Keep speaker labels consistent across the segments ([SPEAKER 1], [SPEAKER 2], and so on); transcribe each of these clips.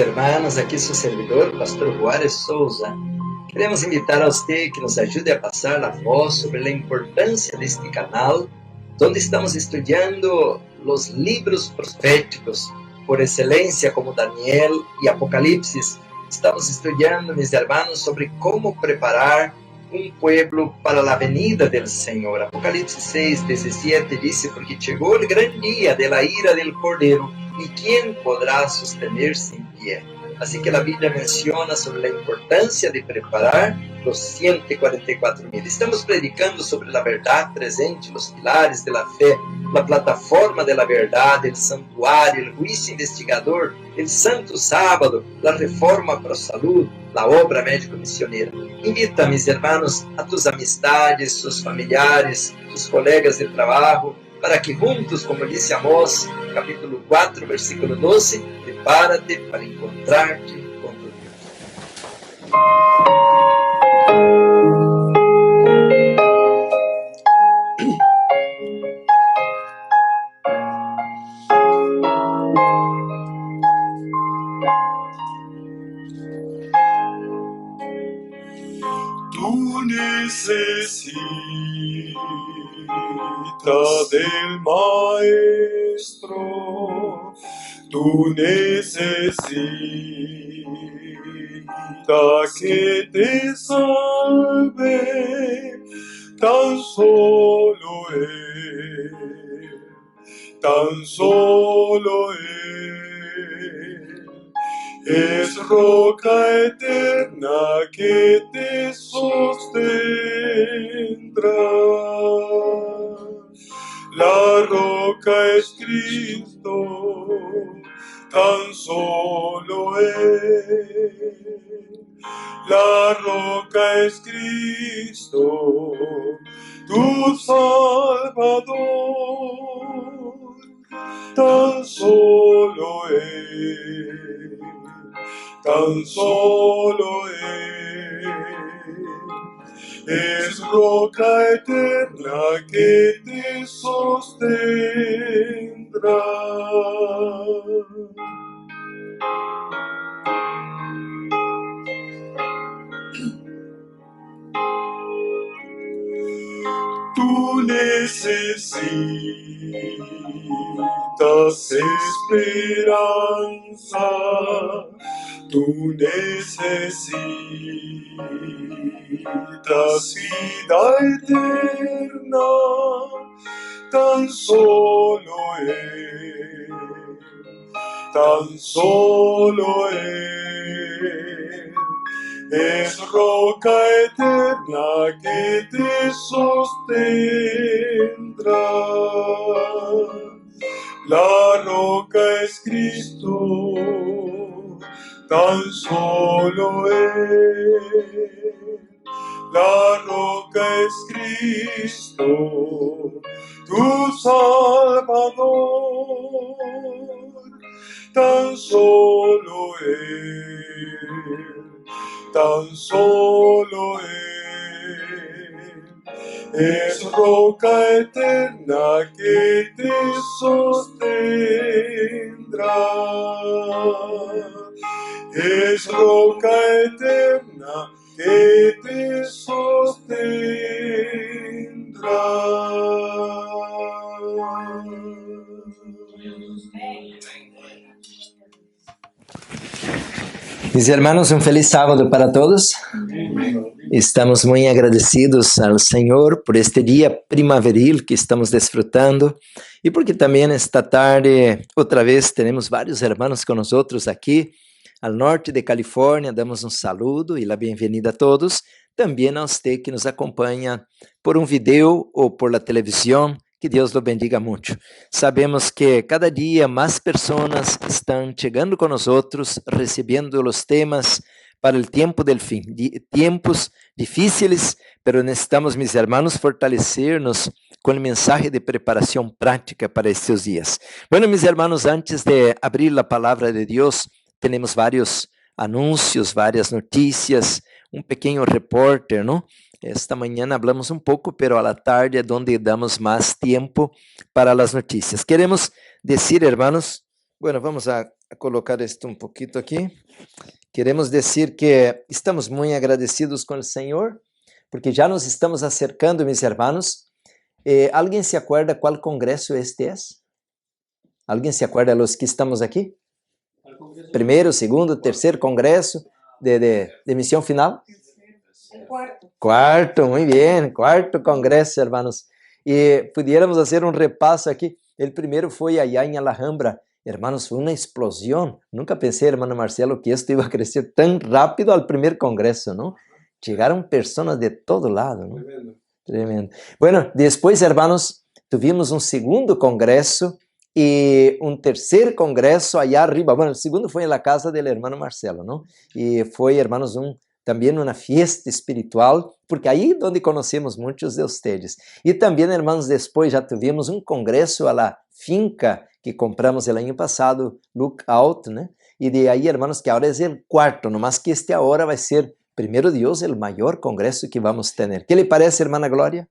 [SPEAKER 1] hermanos, aqui seu servidor, Pastor Juárez Souza. Queremos invitar a você que nos ajude a passar a voz sobre a importância deste canal, onde estamos estudando os livros proféticos por excelência, como Daniel e Apocalipse. Estamos estudando, mis hermanos, sobre como preparar um pueblo para a venida do Senhor. Apocalipse 6, 17 diz: porque chegou o grande dia de la ira del Cordeiro, e quem poderá sostener-se em pé? Assim que a Bíblia menciona sobre a importância de preparar os 144.000. Estamos predicando sobre a verdade presente, os pilares da fé, a plataforma da verdade, o santuário, o juízo investigador, o santo sábado, a reforma para a saúde, a obra médico-missioneira. Invita, mis hermanos, a tus amistades, sus familiares, tus colegas de trabalho, para que juntos, como disse Amós, capítulo 4, versículo 12, prepárate para encontrar-te com tu Deus.
[SPEAKER 2] Tu necesitas del Maestro, tu necesitas que te salve, tan solo Él. Es roca eterna que te sostendrá. La roca es Cristo, tan solo Él. La roca es Cristo, tu Salvador, tan solo Él. Tan solo Él es roca eterna que te sostendrá. Tú necesitas esperanza, tú necesitas vida eterna, tan solo Él, tan solo Él. Es roca eterna que te sostendrá. La roca es Cristo, tan solo Él. La roca es Cristo, tu Salvador, tan solo Él. Tan solo Él es roca eterna que te sostendrá. Es roca eterna que te sostendrá.
[SPEAKER 1] Mis hermanos, un feliz sábado para todos. Estamos muy agradecidos al Señor por este día primaveril que estamos disfrutando y porque también esta tarde otra vez tenemos varios hermanos con nosotros aquí al norte de Califórnia. Damos un saludo y la bienvenida a todos. También a usted que nos acompaña por un video o por la televisión. Que Deus lo bendiga muito. Sabemos que cada dia mais pessoas estão chegando com nós, recebendo os temas para o tempo del fim. Tempos difíceis, mas necessitamos, mis hermanos, fortalecer-nos com o mensagem de preparação prática para estes dias. Bueno, mis hermanos, antes de abrir a palavra de Deus, temos vários anúncios, várias notícias, um pequeno repórter, não? Esta manhã hablamos pouco, pero a la tarde é onde damos mais tempo para as notícias. Queremos dizer, hermanos, bueno, vamos a colocar esto um pouquinho aqui. Queremos dizer que estamos muito agradecidos com o Senhor, porque já nos estamos acercando, meus irmãos. ¿Alguém se acuerda qual congresso este é? ¿Alguém se acuerda los que estamos aqui? Primeiro, segundo, terceiro congresso de missão final? Quarto, muito bem, quarto congresso, hermanos. E pudiéramos fazer um repasso aqui. O primeiro foi allá em Alhambra. Hermanos, foi uma explosão. Nunca pensei, hermano Marcelo, que isto ia crescer tão rápido ao primeiro congresso, não? Chegaram pessoas de todo lado, não? Tremendo. Tremendo. Bueno, depois, hermanos, tivemos um segundo congresso e um terceiro congresso allá arriba. Bueno, o segundo foi na casa do hermano Marcelo, não? E foi, hermanos, também uma fiesta espiritual, porque aí é onde conhecemos muitos de vocês. E também, hermanos, depois já tivemos um congresso a la finca que compramos el ano passado, Lookout, né? E de aí, hermanos, que agora é o quarto, nomás que este agora vai ser, primeiro Deus, o maior congresso que vamos ter. Que lhe parece, hermana Glória?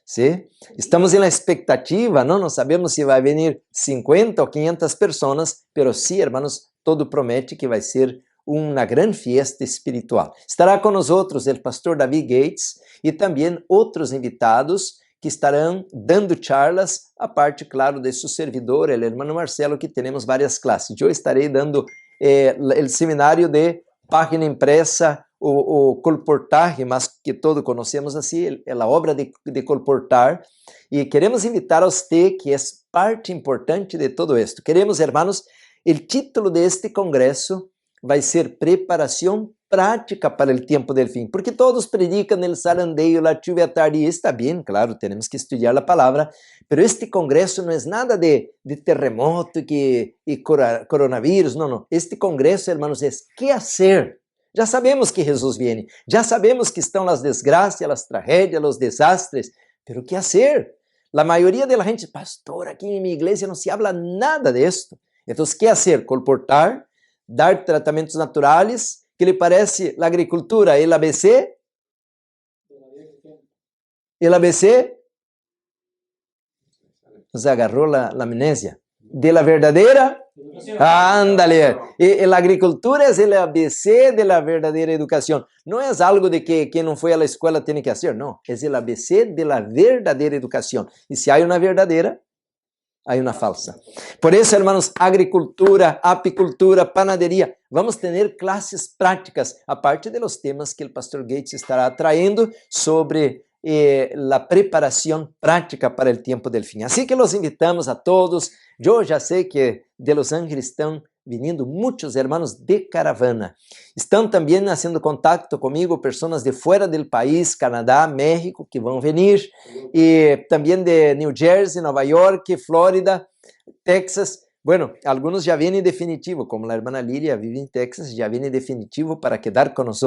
[SPEAKER 1] ¿Sí? Estamos na expectativa, não sabemos se vai vir 50 ou 500 pessoas, pero sí, hermanos, todo promete que vai ser uma grande fiesta espiritual. Estará com nós o pastor David Gates e também outros invitados que estarão dando charlas, a parte, claro, de seu servidor, o hermano Marcelo, que temos várias classes. Eu estarei dando o seminário de página impressa, o colportaje, mas que todos conhecemos assim, a obra de colportar, e queremos invitar a você, que é parte importante de todo esto. Queremos, hermanos, o título de este congresso vai ser Preparação Prática para o Tempo del Fim, porque todos predicam el zarandeio, la lluvia tardía, está bem, claro, temos que estudar a palavra, pero este congresso não é nada de terremoto e coronavírus, não, este congresso, hermanos, é que hacer. Já sabemos que Jesus viene, já sabemos que estão as desgraças, as tragédias, os desastres, pero que hacer? A maioria da gente, pastor, aqui em minha igreja não se habla nada de esto. Então, que hacer? Colportar, dar tratamentos naturais. Que lhe parece a agricultura? El ABC? El ABC? Nos agarrou a amnésia. De la verdadeira? Ándale. E a agricultura é o ABC de la verdadeira educação. Não é algo de que quem não foi à escola tem que fazer, não. É o ABC de la verdadeira educação. E se há uma verdadeira, há uma falsa. Por isso, hermanos, agricultura, apicultura, panaderia, vamos ter classes práticas, a parte de los temas que o pastor Gates estará traindo sobre a preparação prática para o tempo del fim. Assim que los invitamos a todos. Eu já sei que de Los Ángeles estão vindo muitos hermanos de caravana. Estão também fazendo contato comigo pessoas de fora do país, Canadá, México, que vão vir, e também de New Jersey, Nova York, Flórida, Texas. Bueno, algunos já vêm definitivo, como a irmã Lilia vive em Texas, já vêm definitivo para quedar com nós.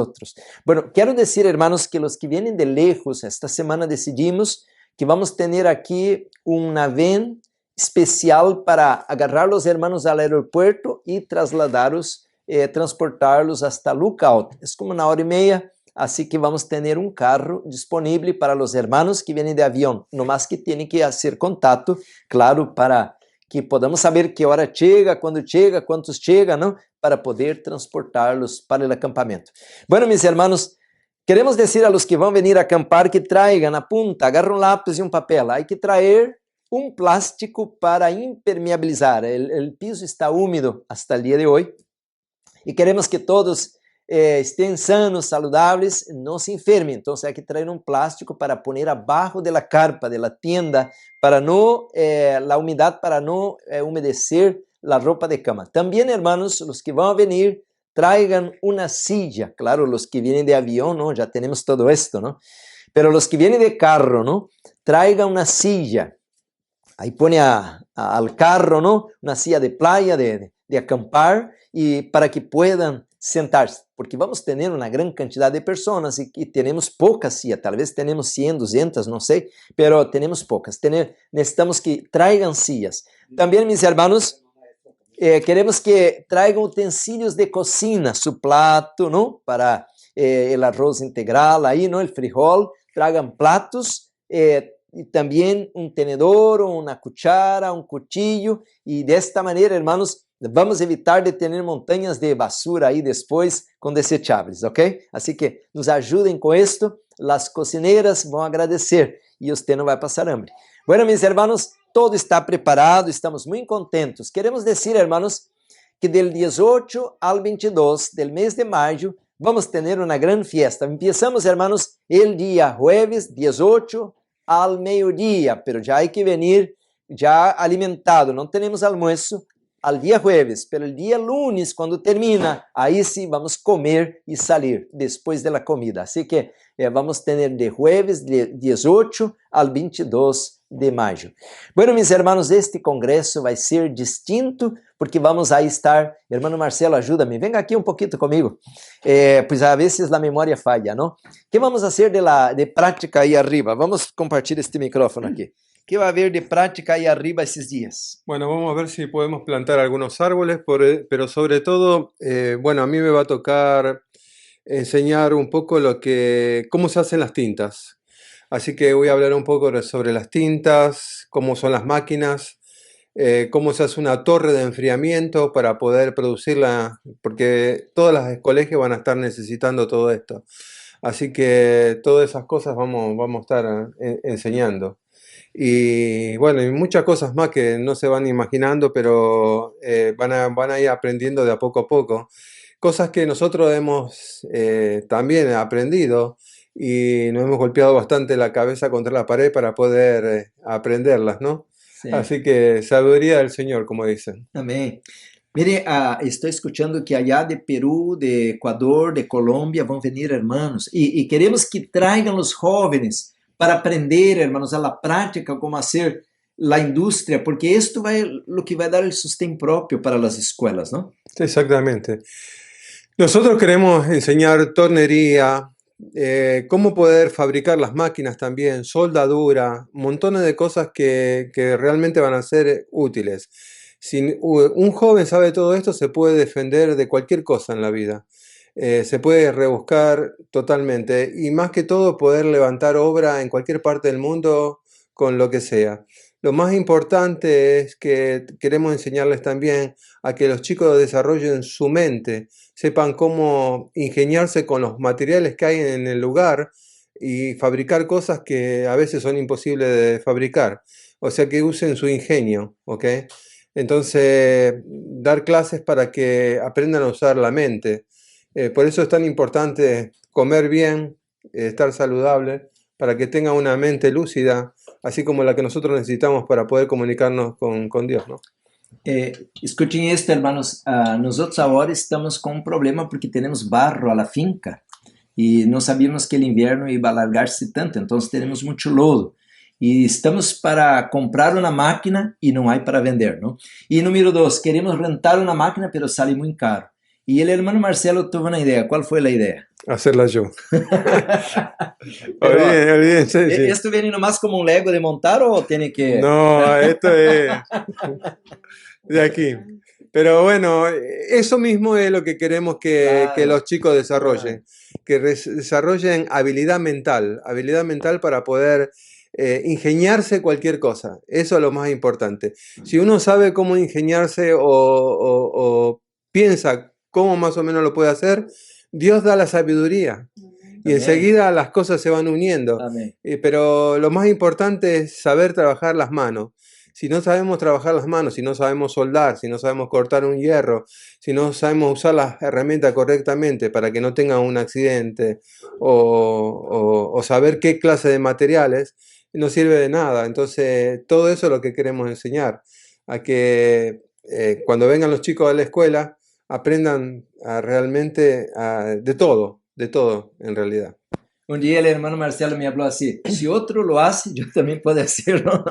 [SPEAKER 1] Bueno, quero dizer, hermanos, que os que vêm de lejos, esta semana decidimos que vamos ter aqui van especial para agarrar os hermanos ao aeroporto e trasladá-los, transportá-los hasta Lookout. É como uma hora e meia, assim que vamos ter um carro disponível para os hermanos que vêm de avião, no mais que têm que fazer contato, claro, para que podamos saber que hora chega, quantos chega, não? Para poder transportá-los para o acampamento. Bueno, meus hermanos, queremos dizer a los que vão vir a acampar que traigan a punta, agarram um lápis e um papel. Há que trazer um plástico para impermeabilizar. O piso está úmido hasta o dia de hoje e queremos que todos estén sanos, saludables, não se enfermem. Então, há que trazer um plástico para pôr abaixo da carpa, da tienda, para não, a umidade para não umedecer a roupa de cama. Também, hermanos, os que vão vir, traigan uma silla. Claro, os que vêm de avião, não, já temos todo esto, não? Pero os que vêm de carro, não, traigan uma silla. Aí põe al carro, não, uma silla de playa, de acampar, e para que puedan sentar-se, porque vamos ter uma grande quantidade de pessoas e temos poucas sillas, talvez tenhamos 100, 200, não sei, pero temos poucas. Necessitamos que tragam sillas. Também, meus irmãos, queremos que tragam utensílios de cocina, su plato, não? Para o arroz integral, aí, não? O frijol, tragam platos, e também um tenedor, uma cuchara, um cuchillo, e desta maneira, hermanos, Vamos evitar de ter montanhas de basura aí depois com desechables, ok? Assim que nos ajudem com isto, as cozineiras vão agradecer e você não vai passar hambre. Bueno, mis hermanos, todo está preparado, estamos muito contentos. Queremos dizer, hermanos, que del 18 al 22 del mes de mayo vamos a tener una gran fiesta. Empezamos, hermanos, el día jueves 18 al mediodía, pero ya hay que venir ya alimentado, no tenemos almuerzo al día jueves, pero el día lunes, cuando termina, ahí sí vamos a comer y salir después de la comida. Así que vamos a tener de jueves de 18 al 22 de mayo. Bueno, mis hermanos, este congreso vai ser distinto, porque vamos a estar, hermano Marcelo, ayúdame, venga aquí un poquito conmigo, pues a veces la memoria falla, ¿no? ¿Qué vamos a hacer de práctica ahí arriba? Vamos a compartir este micrófono aquí. ¿Qué va a haber de práctica ahí arriba esos días?
[SPEAKER 2] Bueno, vamos a ver si podemos plantar algunos árboles, pero sobre todo, bueno, a mí me va a tocar enseñar un poco cómo se hacen las tintas. Así que voy a hablar un poco sobre las tintas, cómo son las máquinas, cómo se hace una torre de enfriamiento para poder producirla, porque todas las colegios van a estar necesitando todo esto. Así que todas esas cosas vamos a estar enseñando. Y bueno, y muchas cosas más que no se van imaginando, pero van a ir aprendiendo de a poco. Cosas que nosotros hemos también aprendido y nos hemos golpeado bastante la cabeza contra la pared para poder aprenderlas, ¿no?
[SPEAKER 1] Sí.
[SPEAKER 2] Así que sabiduría del Señor, como dicen.
[SPEAKER 1] Amém. Mire, estou escutando que allá de Peru, de Equador, de Colômbia vão vir hermanos e queremos que tragam os jovens para aprender, hermanos, a la prática como hacer la industria, porque esto vai lo que vai dar el sustento propio para las escuelas, ¿no?
[SPEAKER 2] Exactamente. Nosotros queremos enseñar tornería, cómo poder fabricar las máquinas también, soldadura, montones de cosas que realmente van a ser útiles. Si un joven sabe todo esto, se puede defender de cualquier cosa en la vida. Se puede rebuscar totalmente y más que todo poder levantar obra en cualquier parte del mundo con lo que sea. Lo más importante es que queremos enseñarles también a que los chicos desarrollen su mente, sepan cómo ingeniarse con los materiales que hay en el lugar y fabricar cosas que a veces son imposibles de fabricar. O sea, que usen su ingenio, ¿ok? Entonces, dar clases para que aprendan a usar la mente. Por eso es tan importante comer bien, estar saludable, para que tengan una mente lúcida, así como la que nosotros necesitamos para poder comunicarnos con Dios, ¿no?
[SPEAKER 1] Escuchen esto, hermanos. Nosotros ahora estamos con un problema porque tenemos barro a la finca y no sabíamos que el invierno iba a alargarse tanto, entonces tenemos mucho lodo. E estamos para comprar uma máquina e não há para vender, não? E número 2, queremos rentar uma máquina, pero sale muito caro. E o irmão Marcelo teve uma ideia. Qual foi a ideia?
[SPEAKER 2] Hacerla yo. Olvídense, sí.
[SPEAKER 1] ¿Esto viene nomás como un Lego de montar o tiene que...?
[SPEAKER 2] No, esto es de aquí. Pero bueno, eso mismo es lo que queremos que los chicos desarrollen. Que desarrollen habilidad mental para poder ingeniarse cualquier cosa. Eso es lo más importante. Si uno sabe cómo ingeniarse o piensa cómo más o menos lo puede hacer, Dios da la sabiduría. Y enseguida las cosas se van uniendo. Pero lo más importante es saber trabajar las manos. Si no sabemos trabajar las manos, si no sabemos soldar, si no sabemos cortar un hierro, si no sabemos usar las herramientas correctamente para que no tengan un accidente o saber qué clase de materiales, no sirve de nada. Entonces, todo eso es lo que queremos enseñar. A que cuando vengan los chicos a la escuela, aprendan de todo en realidad.
[SPEAKER 1] Un día el hermano Marcelo me habló así, si otro lo hace, yo también puedo hacerlo.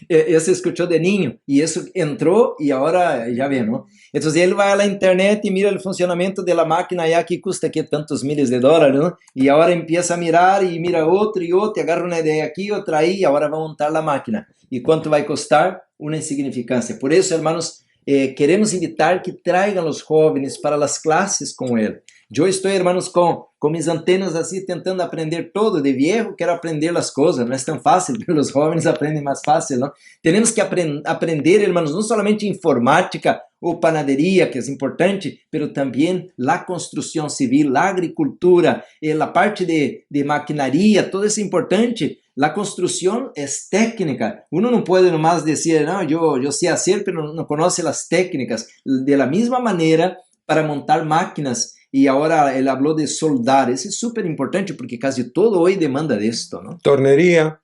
[SPEAKER 1] Eso escuchó de niño y eso entró y ahora ya ve, ¿no? Entonces él va a la internet y mira el funcionamiento de la máquina ya que cuesta aquí tantos miles de dólares, ¿no? Y ahora empieza a mirar y mira otro y otro, y agarra una idea aquí, otra ahí y ahora va a montar la máquina. ¿Y cuánto va a costar? Una insignificancia. Por eso, hermanos, queremos invitar que traigan los jóvenes para las clases con él. Yo estoy, hermanos, con mis antenas así, tentando aprender todo. De viejo quiero aprender las cosas, no es tan fácil, pero los jóvenes aprenden más fácil, ¿no? Tenemos que aprender, hermanos, no solamente informática ou panaderia, que é importante, mas também a construção civil, a agricultura, a parte de maquinaria, todo isso é importante. A construção é técnica. Uno não pode nomás dizer, não, eu sei fazer, mas não conhece as técnicas. De la mesma maneira, para montar máquinas, e agora ele falou de soldar. Isso é super importante, porque quase todo hoje demanda disso, ¿no?
[SPEAKER 2] Tornería,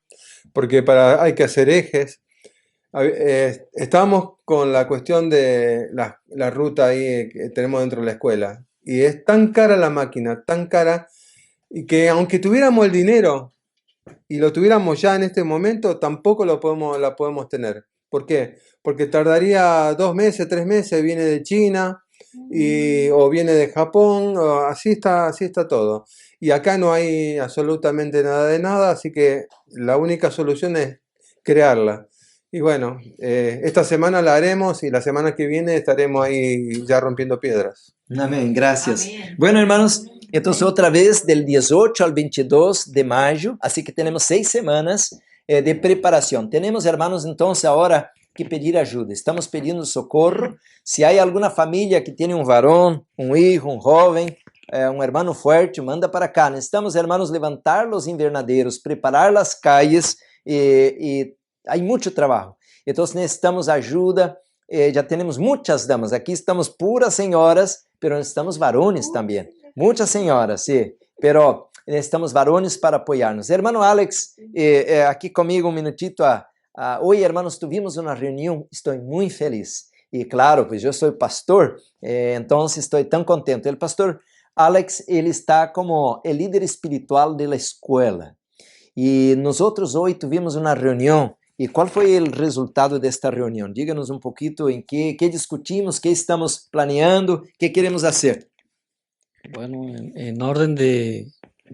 [SPEAKER 2] porque hay que hacer ejes. Estábamos con la cuestión de la ruta ahí que tenemos dentro de la escuela. Y es tan cara la máquina, tan cara, y que aunque tuviéramos el dinero y lo tuviéramos ya en este momento, tampoco la podemos tener. ¿Por qué? Porque tardaría 2 meses, 3 meses, viene de China o viene de Japón, así está todo. Y acá no hay absolutamente nada de nada, así que la única solución es crearla. Y bueno, esta semana la haremos y la semana que viene estaremos ahí ya rompiendo piedras.
[SPEAKER 1] Amén, gracias.
[SPEAKER 3] Amén.
[SPEAKER 1] Bueno, hermanos, entonces otra vez del 18 al 22 de mayo, así que tenemos 6 semanas de preparación. Tenemos, hermanos, entonces ahora que pedir ayuda. Estamos pedindo socorro. Si hay alguna familia que tiene un varón, un hijo, un joven, un hermano fuerte, manda para acá. Necesitamos, hermanos, levantar los invernaderos, preparar las calles y hay mucho trabajo. Entonces necesitamos ayuda. Já temos muitas damas. Aqui estamos puras senhoras, pero necessitamos varones também. Muitas senhoras, sim. Pero necessitamos varones para apoiar-nos. Hermano Alex, aqui comigo um minutito. Hoje, hermanos, tuvimos uma reunião. Estou muito feliz. E claro, pois eu sou pastor, então estou tão contente. O pastor Alex, ele está como o líder espiritual da escola. E nós outros hoje tivemos uma reunião. E qual foi o resultado desta reunião? Diga-nos um pouquinho em que discutimos, que estamos planeando, que queremos fazer.
[SPEAKER 3] Bueno, en orden de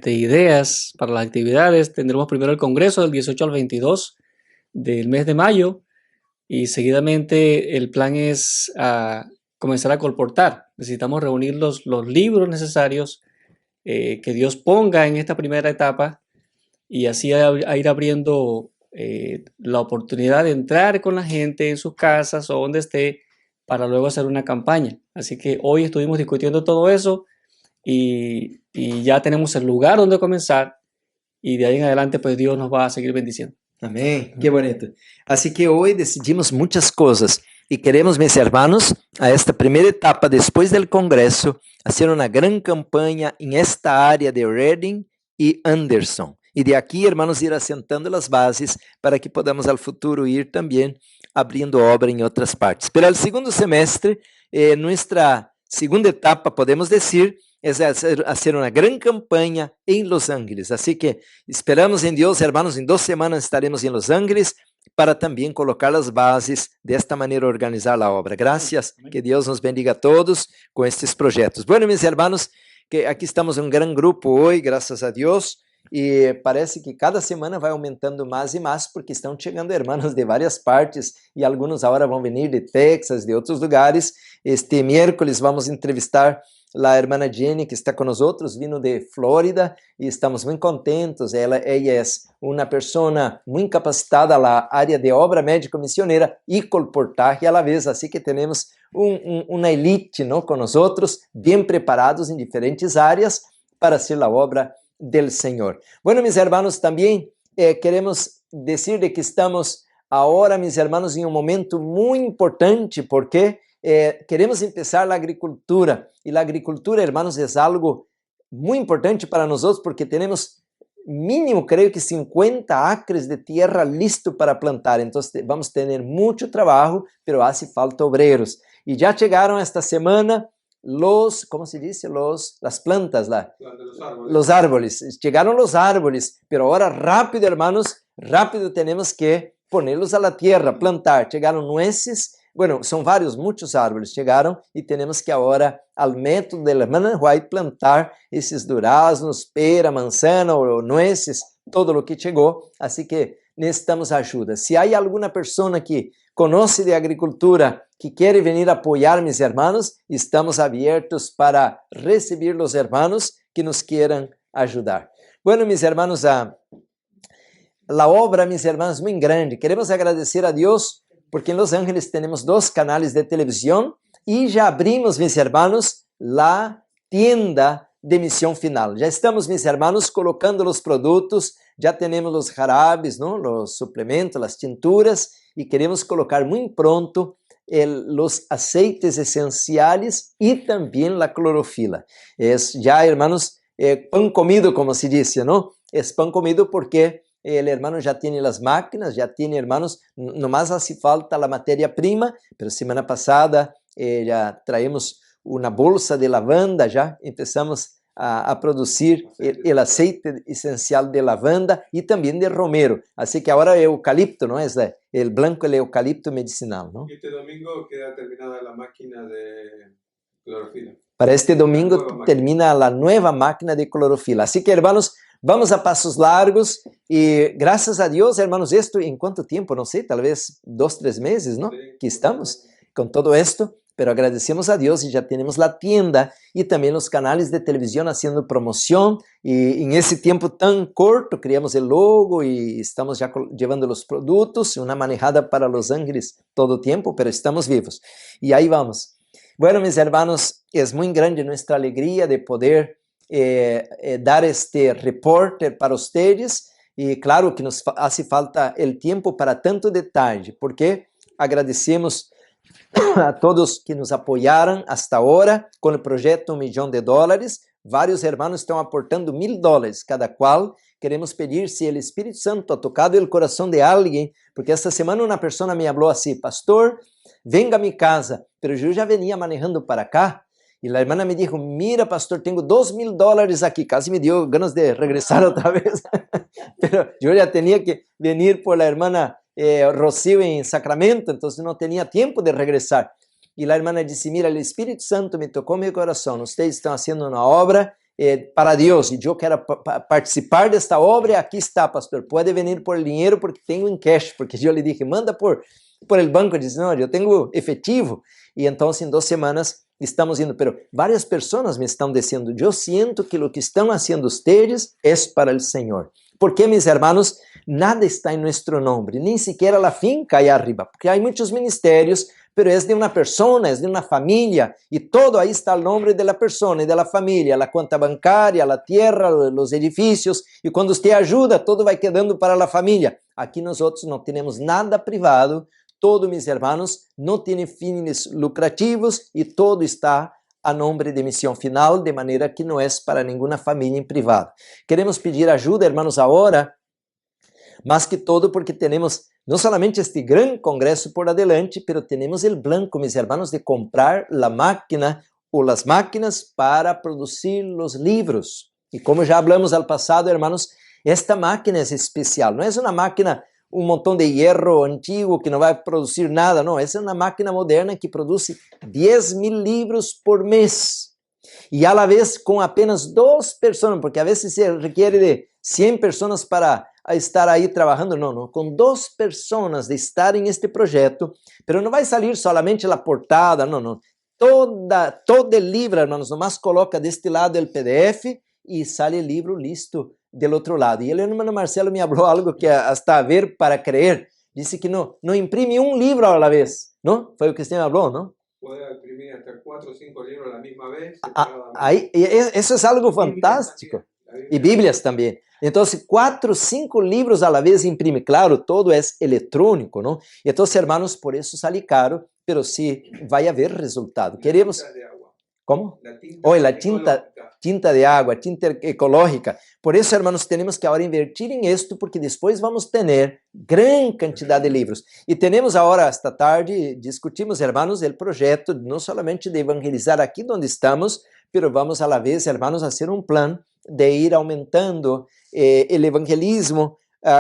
[SPEAKER 3] ideas para las actividades, tendremos primero el Congreso del 18 al 22 del mes de mayo y seguidamente el plan es comenzar a colportar. Necesitamos reunir los libros necesarios que Dios ponga en esta primera etapa y así a ir abriendo la oportunidad de entrar con la gente en sus casas o donde esté para luego hacer una campaña. Así que hoy estuvimos discutiendo todo eso y ya tenemos el lugar donde comenzar y de ahí en adelante pues Dios nos va a seguir bendiciendo.
[SPEAKER 1] Amém, que bonito. Assim que hoje decidimos muitas coisas e queremos, meus irmãos, a esta primeira etapa depois do congresso, fazer uma grande campanha em esta área de Reading e Anderson. E de aqui, irmãos, ir assentando as bases para que podamos, ao futuro, ir também abrindo obra em outras partes. Pero o segundo semestre, nossa segunda etapa, podemos dizer, é fazer uma grande campanha em Los Angeles. Assim que esperamos em Deus, irmãos, em 2 semanas estaremos em Los Angeles para também colocar as bases, desta maneira organizar a obra. Graças, que Deus nos bendiga a todos com estes projetos. Bueno, meus irmãos, que aqui estamos um grande grupo hoje, graças a Deus. E parece que cada semana vai aumentando mais e mais, porque estão chegando irmãos de várias partes e alguns agora vão vir de Texas, de outros lugares. Este miércoles vamos entrevistar a irmã Jenny, que está com nós, vindo de Flórida, e estamos muito contentos. Ela é uma pessoa muito capacitada na área de obra médico-missioneira e colportaje à la vez, assim que temos uma elite, não, com nós, bem preparados em diferentes áreas para fazer a obra del Señor. Bueno, mis hermanos, también queremos decir de que estamos ahora, mis hermanos, en un momento muy importante porque queremos empezar la agricultura. Y la agricultura, hermanos, es algo muy importante para nosotros porque tenemos mínimo, creo que 50 acres de tierra listo para plantar. Entonces vamos a tener mucho trabajo, pero hace falta obreros. Y ya llegaron esta semana ¿cómo se dice? Las plantas, los árboles. Llegaron los árboles, pero ahora rápido, hermanos, rápido tenemos que ponerlos a la tierra, plantar. Llegaron nueces, bueno, son muchos árboles llegaron y tenemos que ahora, al método de la hermana White, plantar esos duraznos, pera, manzana o nueces, todo lo que llegó. Así que necesitamos ayuda. Si hay alguna persona que conoce de agricultura, que quiere venir a apoyar, mis hermanos, estamos abiertos para recibir los hermanos que nos quieran ayudar. Bueno, mis hermanos, la obra, mis hermanos, muy grande. Queremos agradecer a Dios porque em Los Ángeles temos 2 canais de televisão e já abrimos, mis hermanos, a tienda de Misión Final. Já estamos, mis hermanos, colocando os produtos, já temos os jarabes, ¿no? Os suplementos, as tinturas, e queremos colocar muito pronto os aceites essenciais e também a clorofila. Já, hermanos, pan comido, como se diz, ¿no? Pan comido porque o hermano já tem as máquinas, já tem, hermanos, nomás hace falta a matéria-prima, pero semana passada já traemos uma bolsa de lavanda, já começamos a produzir o aceite essencial de lavanda e também de romero. Assim que agora é eucalipto, não é? O branco é eucalipto medicinal, não?
[SPEAKER 2] Este domingo queda terminada la máquina de clorofila.
[SPEAKER 1] Para este domingo termina a nova máquina de clorofila. Assim que, hermanos, vamos a passos largos e, graças a Deus, hermanos, esto em quanto tempo? Não sei, talvez 2, 3 meses, não? Que estamos com todo esto. Pero agradecemos a Deus e já temos a tienda e também os canais de televisão fazendo promoção e em esse tempo tão curto criamos o logo e estamos já levando os produtos, uma manejada para Los Ángeles todo o tempo, pero estamos vivos. E aí vamos. Bueno, mis hermanos, é muito grande nossa alegria de poder dar este reporte para vocês e claro que nos hace falta o tempo para tanto detalhe, porque agradecemos a todos que nos apoiaram hasta agora com o projeto $1 Milhão. Vários hermanos estão aportando $1.000 cada qual. Queremos pedir se o Espírito Santo ha tocado o coração de alguém, porque esta semana uma pessoa me falou assim: pastor, venga a minha casa, pero eu já venia manejando para cá. E a irmã me disse: mira, pastor, tenho $2.000 aqui. Casi me deu ganas de regressar outra vez. Pero eu já tinha que vir por la irmã Rocío em Sacramento, então não tinha tempo de regressar. E a irmã disse: mira, o Espírito Santo me tocou meu coração, vocês estão fazendo uma obra para Deus, e eu quero participar desta obra, e aqui está, pastor, pode vir por dinheiro, porque tenho em cash, porque eu lhe disse: manda por el banco. Ele disse: não, eu tenho efetivo, e então em 2 semanas estamos indo, pero várias pessoas me estão dizendo: eu sinto que o que estão fazendo vocês é para o Senhor. Porque, mis hermanos, nada está em nosso nome, nem sequer a finca aí arriba, porque há muitos ministérios, pero é de uma pessoa, é de uma família, e todo aí está o nome da pessoa e da família, a conta bancária, a terra, os edifícios, e quando você ajuda, todo vai quedando para a família. Aqui nós outros não temos nada privado, todo, mis hermanos, não tem fins lucrativos, e todo está a nome de Misión Final, de maneira que não é para nenhuma família em privado. Queremos pedir ajuda, hermanos, agora, mais que todo porque temos não somente este grande congresso por adelante, pero temos o blanco, mis hermanos, de comprar a máquina ou as máquinas para produzir os livros. E como já hablamos ao passado, hermanos, esta máquina é especial, não é uma máquina montão de hierro antigo que não vai produzir nada, não, essa é uma máquina moderna que produz 10.000 livros por mês. E a la vez com apenas 2 pessoas, porque a vezes se requer de 100 pessoas para estar aí trabalhando, não, com 2 pessoas de estar em este projeto, pero não vai sair solamente a portada, não, todo o livro, hermanos, nomás coloca deste lado o PDF e sai o livro listo do outro lado. E o hermano Marcelo me falou algo que hasta ver para crer, disse que não imprime um livro a la vez, não? Foi o que você me falou, não?
[SPEAKER 2] Pode imprimir até 4 ou 5 livros a mesma vez.
[SPEAKER 1] Aí, isso é algo fantástico. E Bíblias também. Então, 4, 5 livros a la vez imprime. Claro, todo é eletrônico, não? Então, hermanos, por isso sai caro, pero sí vai haver resultado. Queremos... Como? A tinta de água, tinta ecológica. Por isso, hermanos, temos que agora invertir em isto, porque depois vamos ter grande quantidade de livros. E temos agora, esta tarde, discutimos, hermanos, o projeto, não somente de evangelizar aqui onde estamos, pero vamos a la vez, hermanos, a hacer um plano de ir aumentando o evangelismo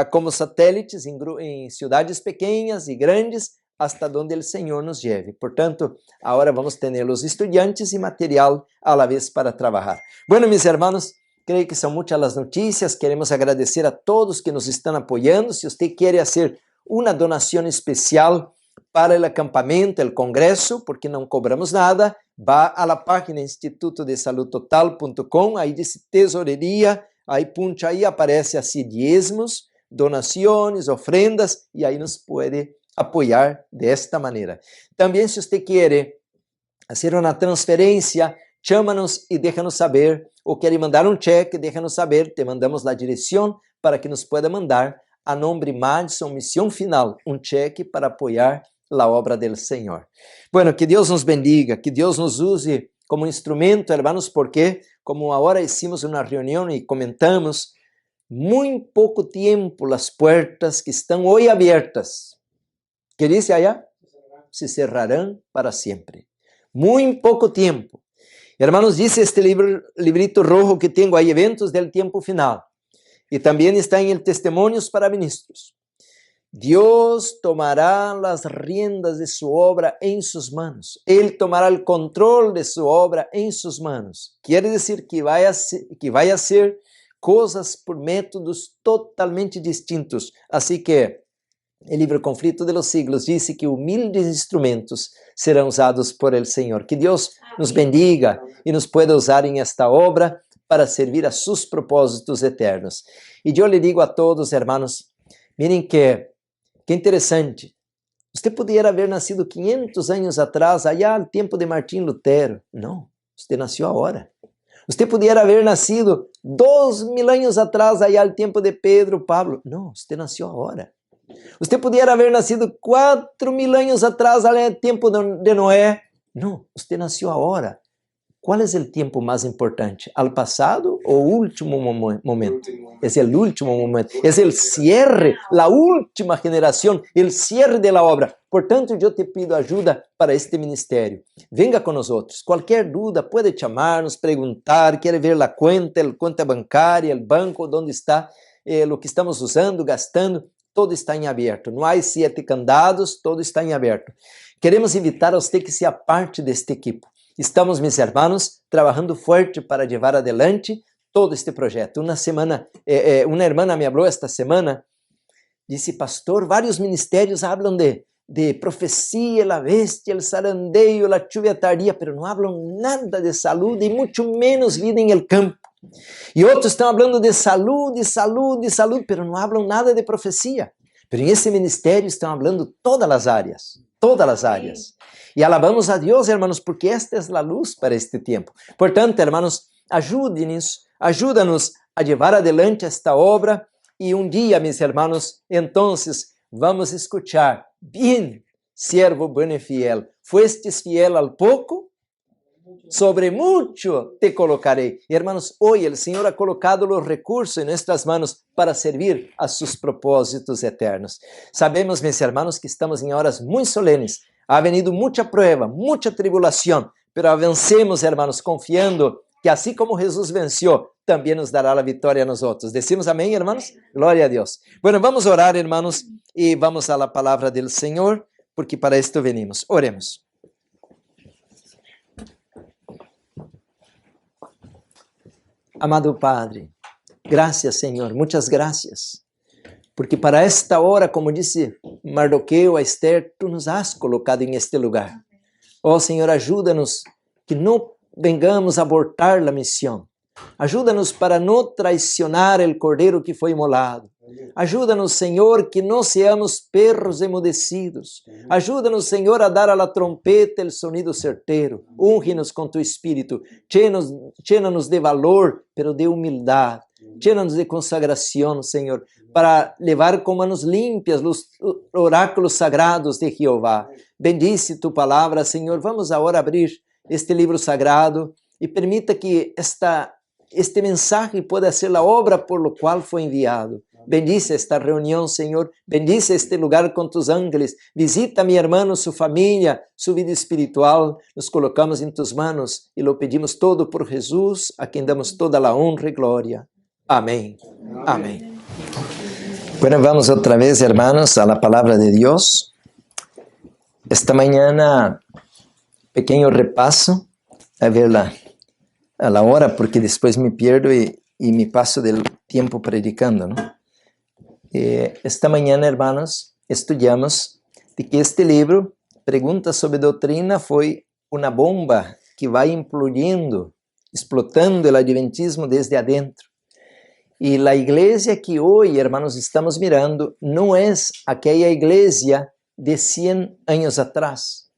[SPEAKER 1] como satélites em cidades pequenas e grandes, hasta donde el Señor nos lleve. Portanto, ahora vamos a tener los estudiantes y material a la vez para trabajar. Bueno, mis hermanos, creo que son muchas las noticias. Queremos agradecer a todos que nos están apoyando. Si usted quiere hacer una donación especial para el acampamento, el congreso, porque não cobramos nada, vá a la página institutodesaludtotal.com, aí dice tesorería, aí puncha aí, aparece assim diezmos, donações, ofrendas, e aí nos pode apoiar desta maneira. Também, se você quer fazer uma transferência, chama-nos e deixa-nos saber, ou quer mandar um cheque, deixa-nos saber, te mandamos a direção para que nos pueda mandar a nome Madison Missão Final, um cheque para apoiar a obra do Senhor. Bueno, que Deus nos bendiga, que Deus nos use como instrumento, hermanos, porque, como agora hicimos uma reunião e comentamos, muito pouco tempo as portas que estão hoje abertas, que diz allá, se cerrarão para sempre. Muito pouco tempo. Hermanos, dice este librito rojo que tenho aí, eventos del tiempo final. E também está em el Testimonios para Ministros. Deus tomará as riendas de sua obra em suas manos. Ele tomará o controle de sua obra em suas manos. Quer dizer que vai a ser coisas por métodos totalmente distintos. Assim que o livro Conflito de los Siglos diz que humildes instrumentos serão usados por el Senhor. Que Deus nos bendiga e nos pueda usar em esta obra para servir a seus propósitos eternos. E eu lhe digo a todos, hermanos, miren que interessante. Você poderia haver nascido 500 anos atrás, allá no tempo de Martim Lutero. Não, você nasceu agora. Você poderia haver nascido 2000 anos atrás, allá no tempo de Pedro, Pablo. Não, você nasceu agora. Você poderia haver nascido 4000 anos atrás, allá no tempo de Noé. Não, você nasceu agora. Qual é o tempo mais importante? Al passado ou o último momento? É o último momento. É o cierre, a última geração, o cierre da obra. Portanto, eu te pido ajuda para este ministério. Venga com nós. Qualquer dúvida, pode chamar-nos, perguntar, quer ver a conta bancária, o banco, onde está o que estamos usando, gastando. Todo está em aberto. Não há 7 candados, todo está em aberto. Queremos invitar a você que seja parte deste equipo. Estamos, meus irmãos, trabalhando forte para levar adelante todo este projeto. Uma uma irmã me falou esta semana, disse, pastor, vários ministérios falam de profecia, a bestia, o sarandeio, a lluvia tardia, mas não falam nada de saúde e muito menos vida em el campo. E outros estão falando de saúde, mas não falam nada de profecia. Mas em esse ministério estão falando todas as áreas. Todas as áreas. E alabamos a Deus, hermanos, porque esta é a luz para este tempo. Portanto, hermanos, ajuda-nos a levar adelante esta obra e dia, meus hermanos, então, vamos escuchar, bien, siervo bueno y fiel, fuestes fiel al poco, sobre mucho te colocaré. Y hermanos, hoy el Señor ha colocado los recursos en nuestras manos para servir a sus propósitos eternos. Sabemos, mis hermanos, que estamos en horas muy solenes. Ha venido mucha prueba, mucha tribulación, pero avancemos, hermanos, confiando que así como Jesús venció, también nos dará la victoria a nosotros. Decimos amén, hermanos? Gloria a Dios. Bueno, vamos a orar, hermanos, y vamos a la palabra del Señor, porque para esto venimos. Oremos. Amado Padre, gracias, Senhor, muitas gracias, porque para esta hora, como disse Mardoqueu a Esther, Tu nos has colocado em este lugar. Oh, Senhor, ajuda-nos que não vengamos abortar a missão. Ajuda-nos para não traicionar o cordeiro que foi imolado. Ajuda-nos, Senhor, que não seamos perros emudecidos. Ajuda-nos, Senhor, a dar a la trompeta el sonido certeiro. Unge-nos com Tu Espírito. Llena-nos de valor, pero de humildade. Llena-nos de consagração, Senhor, para levar com manos limpias os oráculos sagrados de Jeová. Bendice Tu palavra, Senhor. Vamos agora abrir este livro sagrado e permita que este mensagem pueda ser a obra por lo qual foi enviado. Bendice esta reunião, Senhor. Bendice este lugar com Tus ángeles. Visita a mi hermano, su familia, su vida espiritual. Nos colocamos em Tus manos e lo pedimos todo por Jesus, a quem damos toda a honra e glória. Amém. Amém. Bueno, vamos outra vez, hermanos, a la palabra de Dios. Esta mañana, pequeno repasso, a ver a la hora, porque depois me pierdo e me passo del tempo predicando, ¿no? Esta manhã, hermanos, estudamos de que este livro, Perguntas sobre Doutrina, foi uma bomba que vai implodindo, explotando o adventismo desde adentro. E a igreja que hoje, hermanos, estamos mirando, não é aquela igreja de 100 anos atrás.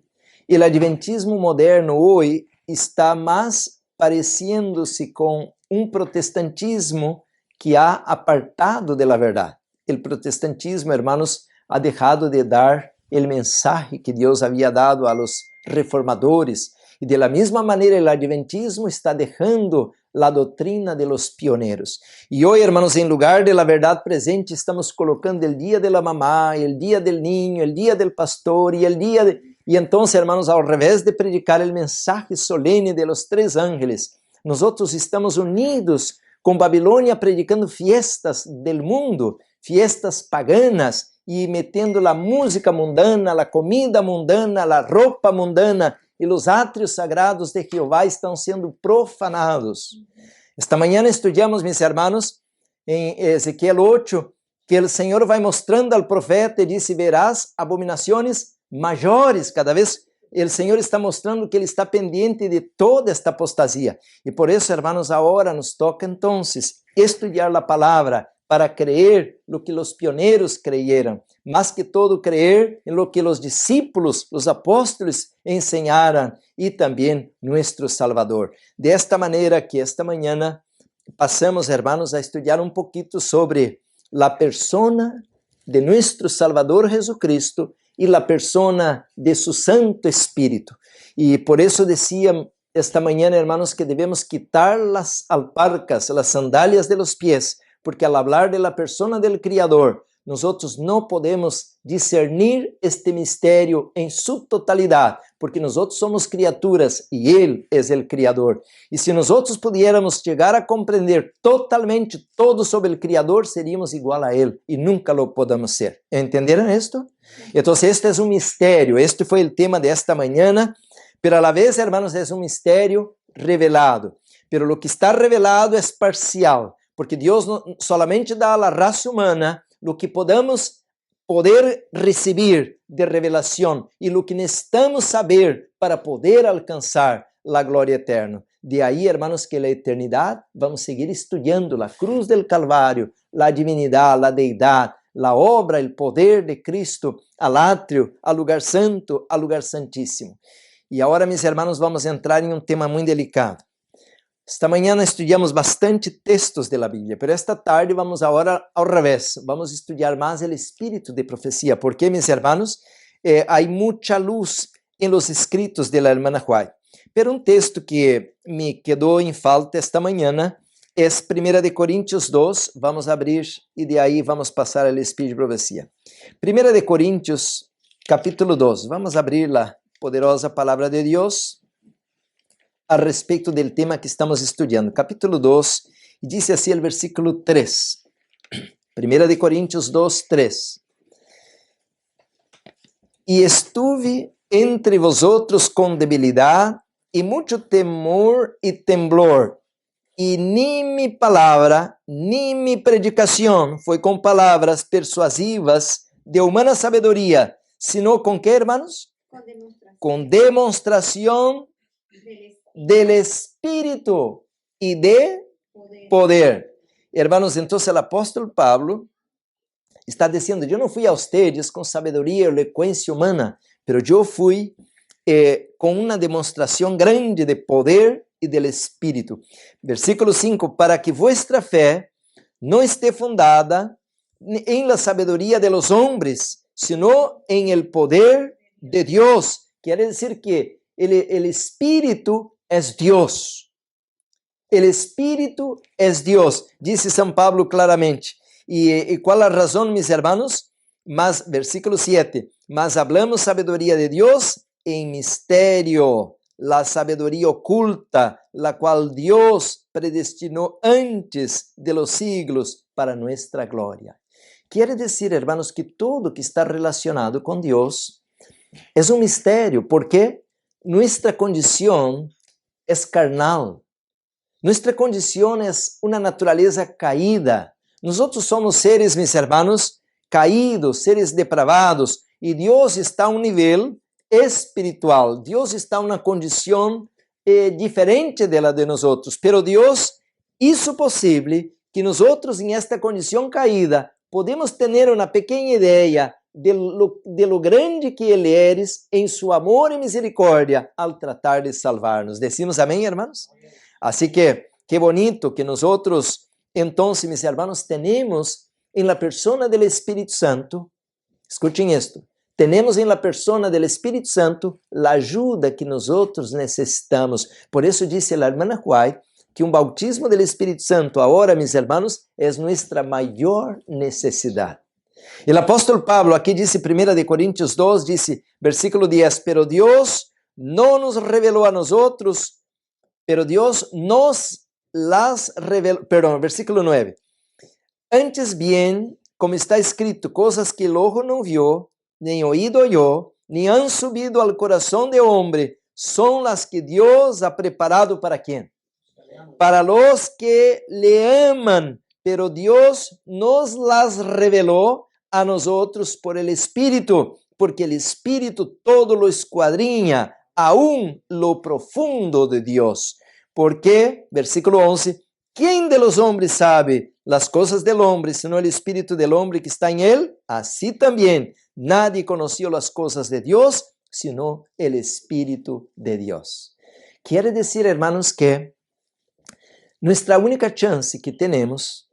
[SPEAKER 1] O adventismo moderno hoje está mais parecendo-se com protestantismo que ha apartado de la verdade. O protestantismo, hermanos, ha dejado de dar o mensaje que Deus havia dado a los reformadores, e de la misma maneira o adventismo está dejando a doutrina de los pioneiros. E hoje, hermanos, em lugar de la verdade presente, estamos colocando o dia de la mamá, o dia del niño, o dia del pastor, e o dia de... E então, hermanos, ao revés de predicar o mensaje solene de los 3 ángeles, nós estamos unidos com Babilônia predicando fiestas del mundo, fiestas paganas, e metendo a música mundana, a comida mundana, a roupa mundana, e os átrios sagrados de Jeová estão sendo profanados. Esta manhã estudamos, meus irmãos, em Ezequiel 8, que o Senhor vai mostrando ao profeta e disse: verás abominações maiores. Cada vez o Senhor está mostrando que Ele está pendiente de toda esta apostasia. E por isso, irmãos, agora nos toca então estudar a palavra para creer lo que os pioneiros creyeron, más que todo creer en lo que os discípulos, os apóstolos ensinaram e também nosso Salvador. De esta maneira que esta manhã passamos, hermanos, a estudar pouquito sobre a persona de nosso Salvador Jesucristo e a persona de su Santo Espírito. E por isso decía esta manhã, hermanos, que devemos quitar las alparcas, las sandalias de los pies, porque al hablar de la persona del Criador, nosotros no podemos discernir este misterio en su totalidad, porque nosotros somos criaturas y Él es el Criador. Y si nosotros pudiéramos llegar a comprender totalmente todo sobre el Criador, seríamos igual a Él y nunca lo podemos ser. ¿Entendieron esto? Entonces, este es un misterio. Este fue el tema de esta mañana, pero a la vez, hermanos, es un misterio revelado. Pero lo que está revelado es parcial, porque Deus solamente dá à raça humana o que poder receber de revelação e o que necessitamos saber para poder alcançar a glória eterna. De aí, hermanos, que na eternidade vamos seguir estudando a cruz del Calvário, a divinidade, a deidade, a obra, o poder de Cristo, al átrio, al lugar santo, al lugar santíssimo. E agora, meus irmãos, vamos entrar em tema muito delicado. Esta manhã estudamos bastante textos da Bíblia, mas esta tarde vamos agora ao revés. Vamos estudar mais o espírito de profecia, porque, meus irmãos, há muita luz em los escritos da irmã Juárez. Pero texto que me quedou em falta esta manhã é 1 Coríntios 2. Vamos abrir e de aí vamos passar ao espírito de profecia. 1 Coríntios, capítulo 2. Vamos abrir a poderosa palavra de Deus a respeito do tema que estamos estudando. Capítulo 2, e diz assim o versículo 3. 1 Coríntios 2, 3. E estuve entre vosotros com debilidade e muito temor e temblor, e ni mi palavra, ni mi predicação foi com palavras persuasivas de humana sabedoria, sino com que, hermanos? Com demonstração del Espírito e de poder. Hermanos, então o apóstolo Pablo está dizendo: eu não fui a ustedes com sabedoria e eloquência humana, pero eu fui com uma demonstração grande de poder e del Espírito. Versículo 5: para que vuestra fé não esté fundada em la sabedoria de los hombres, sino en el poder de Dios. Quiere decir que el Espírito es Dios. El Espírito es Dios, dice São Pablo claramente. ¿Y cuál es la razón, mis hermanos? Mas, versículo 7, mas hablamos sabedoria de Dios en misterio, la sabedoria oculta, la cual Dios predestinó antes de los siglos para nuestra gloria. Quiere decir, hermanos, que todo que está relacionado con Dios es un misterio, porque nuestra condición es carnal. Nuestra condición es una naturaleza caída. Nosotros somos seres, mis hermanos, caídos, seres depravados, y Dios está a un nivel espiritual. Dios está en una condición diferente de la de nosotros, pero Dios hizo posible que nosotros en esta condición caída podemos tener una pequeña idea
[SPEAKER 4] de lo grande que Ele eres em su amor e misericórdia al tratar de salvar-nos. Decimos amém, hermanos? Así que, qué bonito que nosotros, entonces, mis hermanos, tenemos en la persona del Espíritu Santo, escuchen esto, tenemos en la persona del Espíritu Santo la ayuda que nosotros necesitamos. Por eso dice la hermana White que un bautismo del Espíritu Santo ahora, mis hermanos, es nuestra mayor necesidad. El apóstol Pablo, aquí dice 1 Corintios 2, dice, versículo 10, pero Dios no nos reveló a nosotros, pero Dios nos las reveló, perdón, versículo 9. Antes bien, como está escrito, cosas que el ojo no vio, ni oído oyó, ni han subido al corazón de hombre, son las que Dios ha preparado para ¿quién? Para los que le aman, pero Dios nos las reveló a nosotros por el Espíritu, porque el Espíritu todo lo escuadriña, aún lo profundo de Dios. Porque, versículo 11, ¿quién de los hombres sabe las cosas del hombre, sino el Espíritu del hombre que está en él? Así también, nadie conoció las cosas de Dios, sino el Espíritu de Dios. Quiere decir, hermanos, que nuestra única chance que tenemos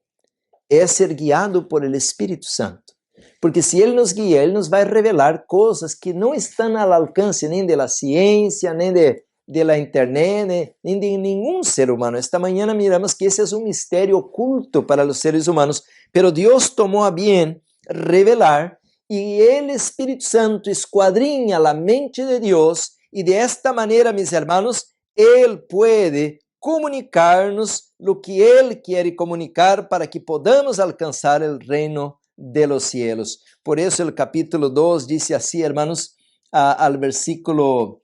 [SPEAKER 4] es ser guiado por el Espíritu Santo. Porque si Él nos guía, Él nos va a revelar cosas que no están al alcance ni de la ciencia, ni de la internet, ni de ningún ser humano. Esta mañana miramos que ese es un misterio oculto para los seres humanos, pero Dios tomó a bien revelar y el Espíritu Santo escuadriña la mente de Dios y de esta manera, mis hermanos, Él puede comunicarnos lo que Él quiere comunicar para que podamos alcanzar el reino de los cielos. Por eso el capítulo 2 dice así, hermanos, al versículo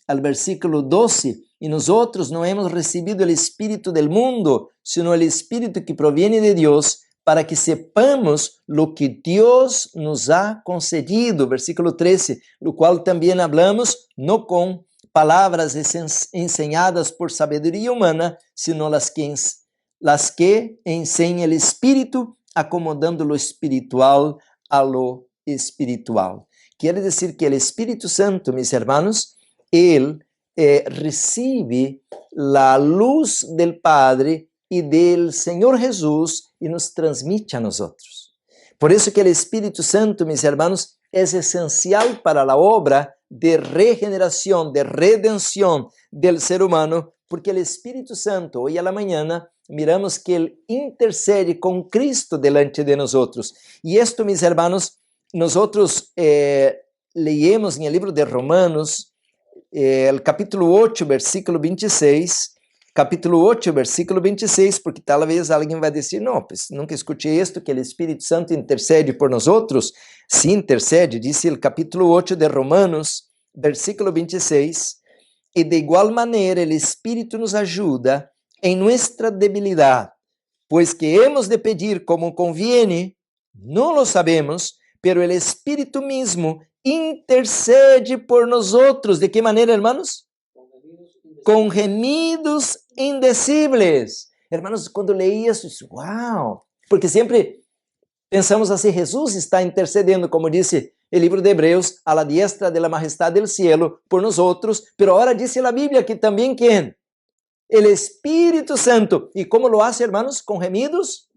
[SPEAKER 4] 12, y nosotros no hemos recibido el espíritu del mundo, sino el espíritu que proviene de Dios, para que sepamos lo que Dios nos ha concedido. Versículo 13, lo cual también hablamos, no con palabras enseñadas por sabiduría humana, sino las que enseña el Espíritu, acomodando lo espiritual a lo espiritual. Quiere decir que el Espíritu Santo, mis hermanos, Él recibe la luz del Padre y del Señor Jesús y nos transmite a nosotros. Por eso que el Espíritu Santo, mis hermanos, es esencial para la obra de regeneración, de redención del ser humano, porque el Espíritu Santo, hoy a la mañana, miramos que Él intercede con Cristo delante de nosotros. Y esto, mis hermanos, nosotros leemos en el libro de Romanos, el capítulo 8, versículo 26, porque tal vez alguien va a decir, no, pues nunca escuché esto, que el Espíritu Santo intercede por nosotros. Sí intercede, dice el capítulo 8 de Romanos, versículo 26, y de igual manera el Espíritu nos ayuda en nuestra debilidad, pues que hemos de pedir como conviene, no lo sabemos, pero el Espíritu mismo intercede por nosotros. ¿De qué manera, hermanos? Con gemidos indecibles. Hermanos, cuando leí eso, wow, porque siempre pensamos así, Jesús está intercediendo, como dice el libro de Hebreos, a la diestra de la majestad del cielo por nosotros, pero ahora dice la Biblia que también, ¿quién? El Espíritu Santo. ¿Y cómo lo hace, hermanos? Con gemidos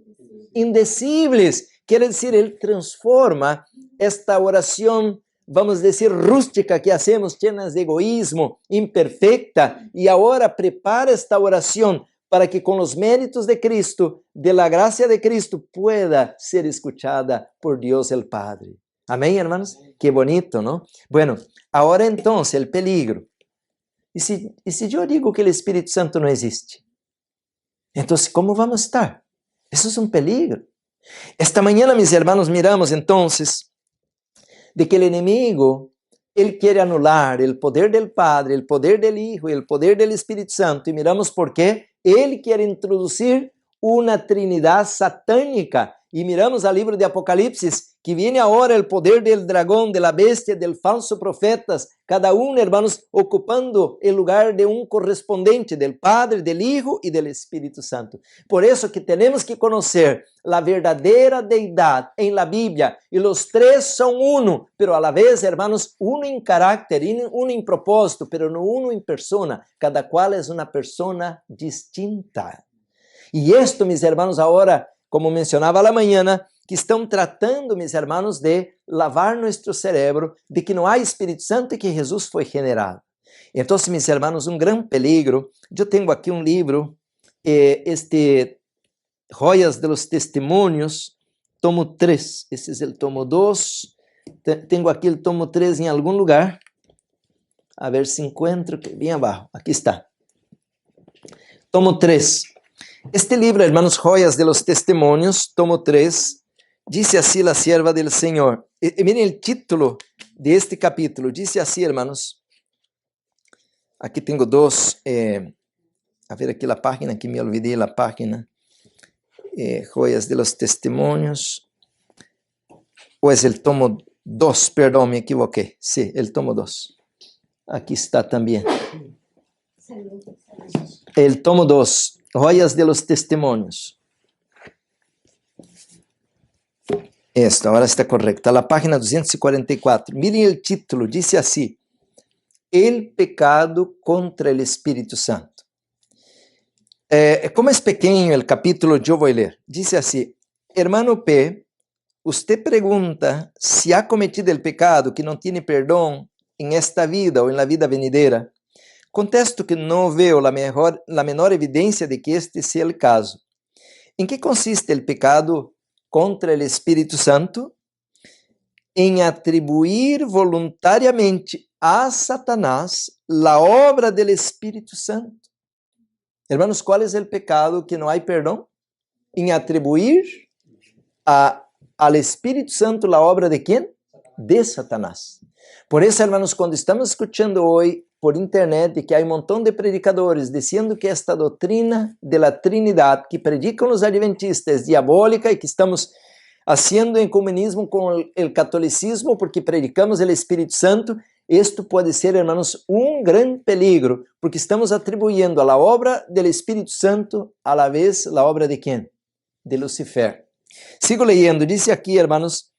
[SPEAKER 4] indecibles. Quiere decir, Él transforma esta oración, vamos a decir, rústica que hacemos, llenas de egoísmo, imperfecta, y ahora prepara esta oración para que con los méritos de Cristo, de la gracia de Cristo, pueda ser escuchada por Dios el Padre. Amén, hermanos. Qué bonito, ¿no? Bueno, ahora entonces el peligro. ¿Y si yo digo que el Espíritu Santo no existe? Entonces, ¿cómo vamos a estar? Eso es un peligro. Esta mañana, mis hermanos, miramos entonces de que el enemigo, él quiere anular el poder del Padre, el poder del Hijo y el poder del Espíritu Santo. Y miramos por qué. Él quiere introducir una trinidad satánica. y miramos al libro de Apocalipsis, que viene ahora el poder del dragón, de la bestia, del falso profetas, cada uno, hermanos, ocupando el lugar de un correspondiente, del Padre, del Hijo y del Espíritu Santo. Por eso que tenemos que conocer la verdadera deidad en la Biblia, y los tres son uno, pero a la vez, hermanos, uno en carácter, uno en propósito, pero no uno en persona, cada cual es una persona distinta. Y esto, mis hermanos, ahora, como mencionaba a la mañana, que estão tratando, mis hermanos, de lavar nuestro cerebro, de que não há Espírito Santo e que Jesus foi generado. Então, mis hermanos, um grande peligro. Eu tenho aqui um livro, Joias de los Testimonios, tomo 3. Esse é o tomo 2. Tenho aqui o tomo 3 em algum lugar. A ver se encontro, bem abaixo. Aqui está. Tomo 3. Este libro, hermanos, Joias de los Testimonios, tomo 3, dice así la sierva del Señor. Miren el título de este capítulo. Dice así, hermanos. Aquí tengo dos. A ver aquí la página, aquí me olvidé la página. Joias de los Testimonios. O es el tomo 2, perdón, me equivoqué. Sí, el tomo 2. Aquí está también. El tomo 2. Joias de los Testimonios. Esto, ahora está correcta. La página 244. Miren el título, dice así: El pecado contra el Espíritu Santo. Como es pequeño el capítulo, yo voy a leer. Dice así: Hermano P, usted pregunta si ha cometido el pecado que no tiene perdón en esta vida o en la vida venidera. Contesto que não veo la menor evidência de que este sea el caso. ¿En qué consiste el pecado contra el Espíritu Santo? En atribuir voluntariamente a Satanás la obra del Espíritu Santo. Hermanos, ¿cuál es el pecado que no hay perdón? En atribuir al Espíritu Santo la obra de ¿quién? De Satanás. Por eso, hermanos, cuando estamos escuchando hoy por internet de que hay un montón de predicadores diciendo que esta doctrina de la Trinidad que predican los adventistas es diabólica y que estamos haciendo en comunismo con el catolicismo porque predicamos el Espíritu Santo, esto puede ser, hermanos, un gran peligro, porque estamos atribuyendo a la obra del Espíritu Santo a la vez la obra de ¿quién? De Lucifer. Sigo leyendo, dice aquí, hermanos: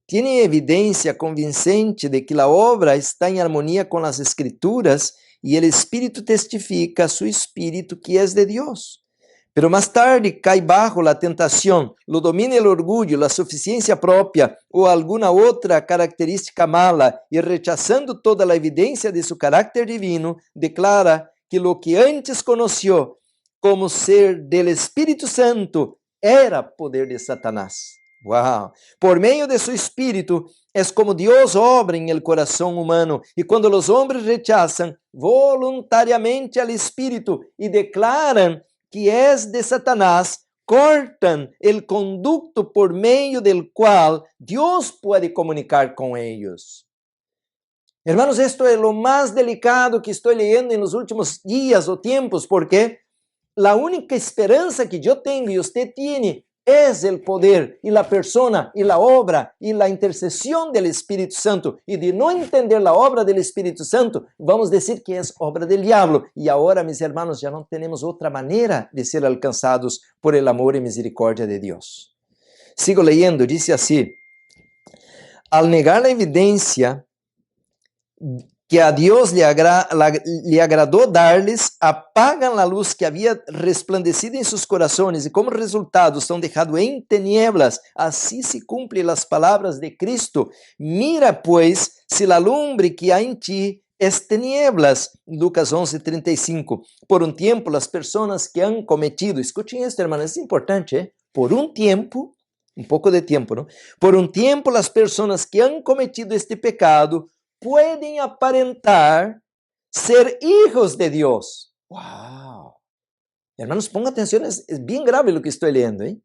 [SPEAKER 4] tiene evidencia convincente de que la obra está en armonía con las Escrituras y el Espíritu testifica a su Espíritu que es de Dios. Pero más tarde cae bajo la tentación, lo domina el orgullo, la suficiencia propia o alguna otra característica mala y rechazando toda la evidencia de su carácter divino, declara que lo que antes conoció como ser del Espíritu Santo era poder de Satanás. Wow. Por medio de su Espíritu es como Dios obra en el corazón humano, y cuando los hombres rechazan voluntariamente al Espíritu y declaran que es de Satanás, cortan el conducto por medio del cual Dios puede comunicar con ellos. Hermanos, esto es lo más delicado que estoy leyendo en los últimos días o tiempos, porque la única esperanza que yo tengo y usted tiene es el poder y la persona y la obra y la intercesión del Espíritu Santo. Y de no entender la obra del Espíritu Santo, vamos a decir que es obra del diablo. Y ahora, mis hermanos, ya no tenemos otra manera de ser alcanzados por el amor y misericordia de Dios. Sigo leyendo, dice así: al negar la evidencia que a Dios le agradó darles, apagan la luz que había resplandecido en sus corazones y como resultado son dejados en tinieblas. Así se cumplen las palabras de Cristo: mira pues si la lumbre que hay en ti es tinieblas. Lucas 11:35. Por un tiempo las personas que han cometido, escuchen esto, hermanos, es importante, por un tiempo, un poco de tiempo, ¿no? Por un tiempo las personas que han cometido este pecado pueden aparentar ser hijos de Dios. ¡Wow! Hermanos, pongan atención, es bien grave lo que estoy leyendo, ¿eh?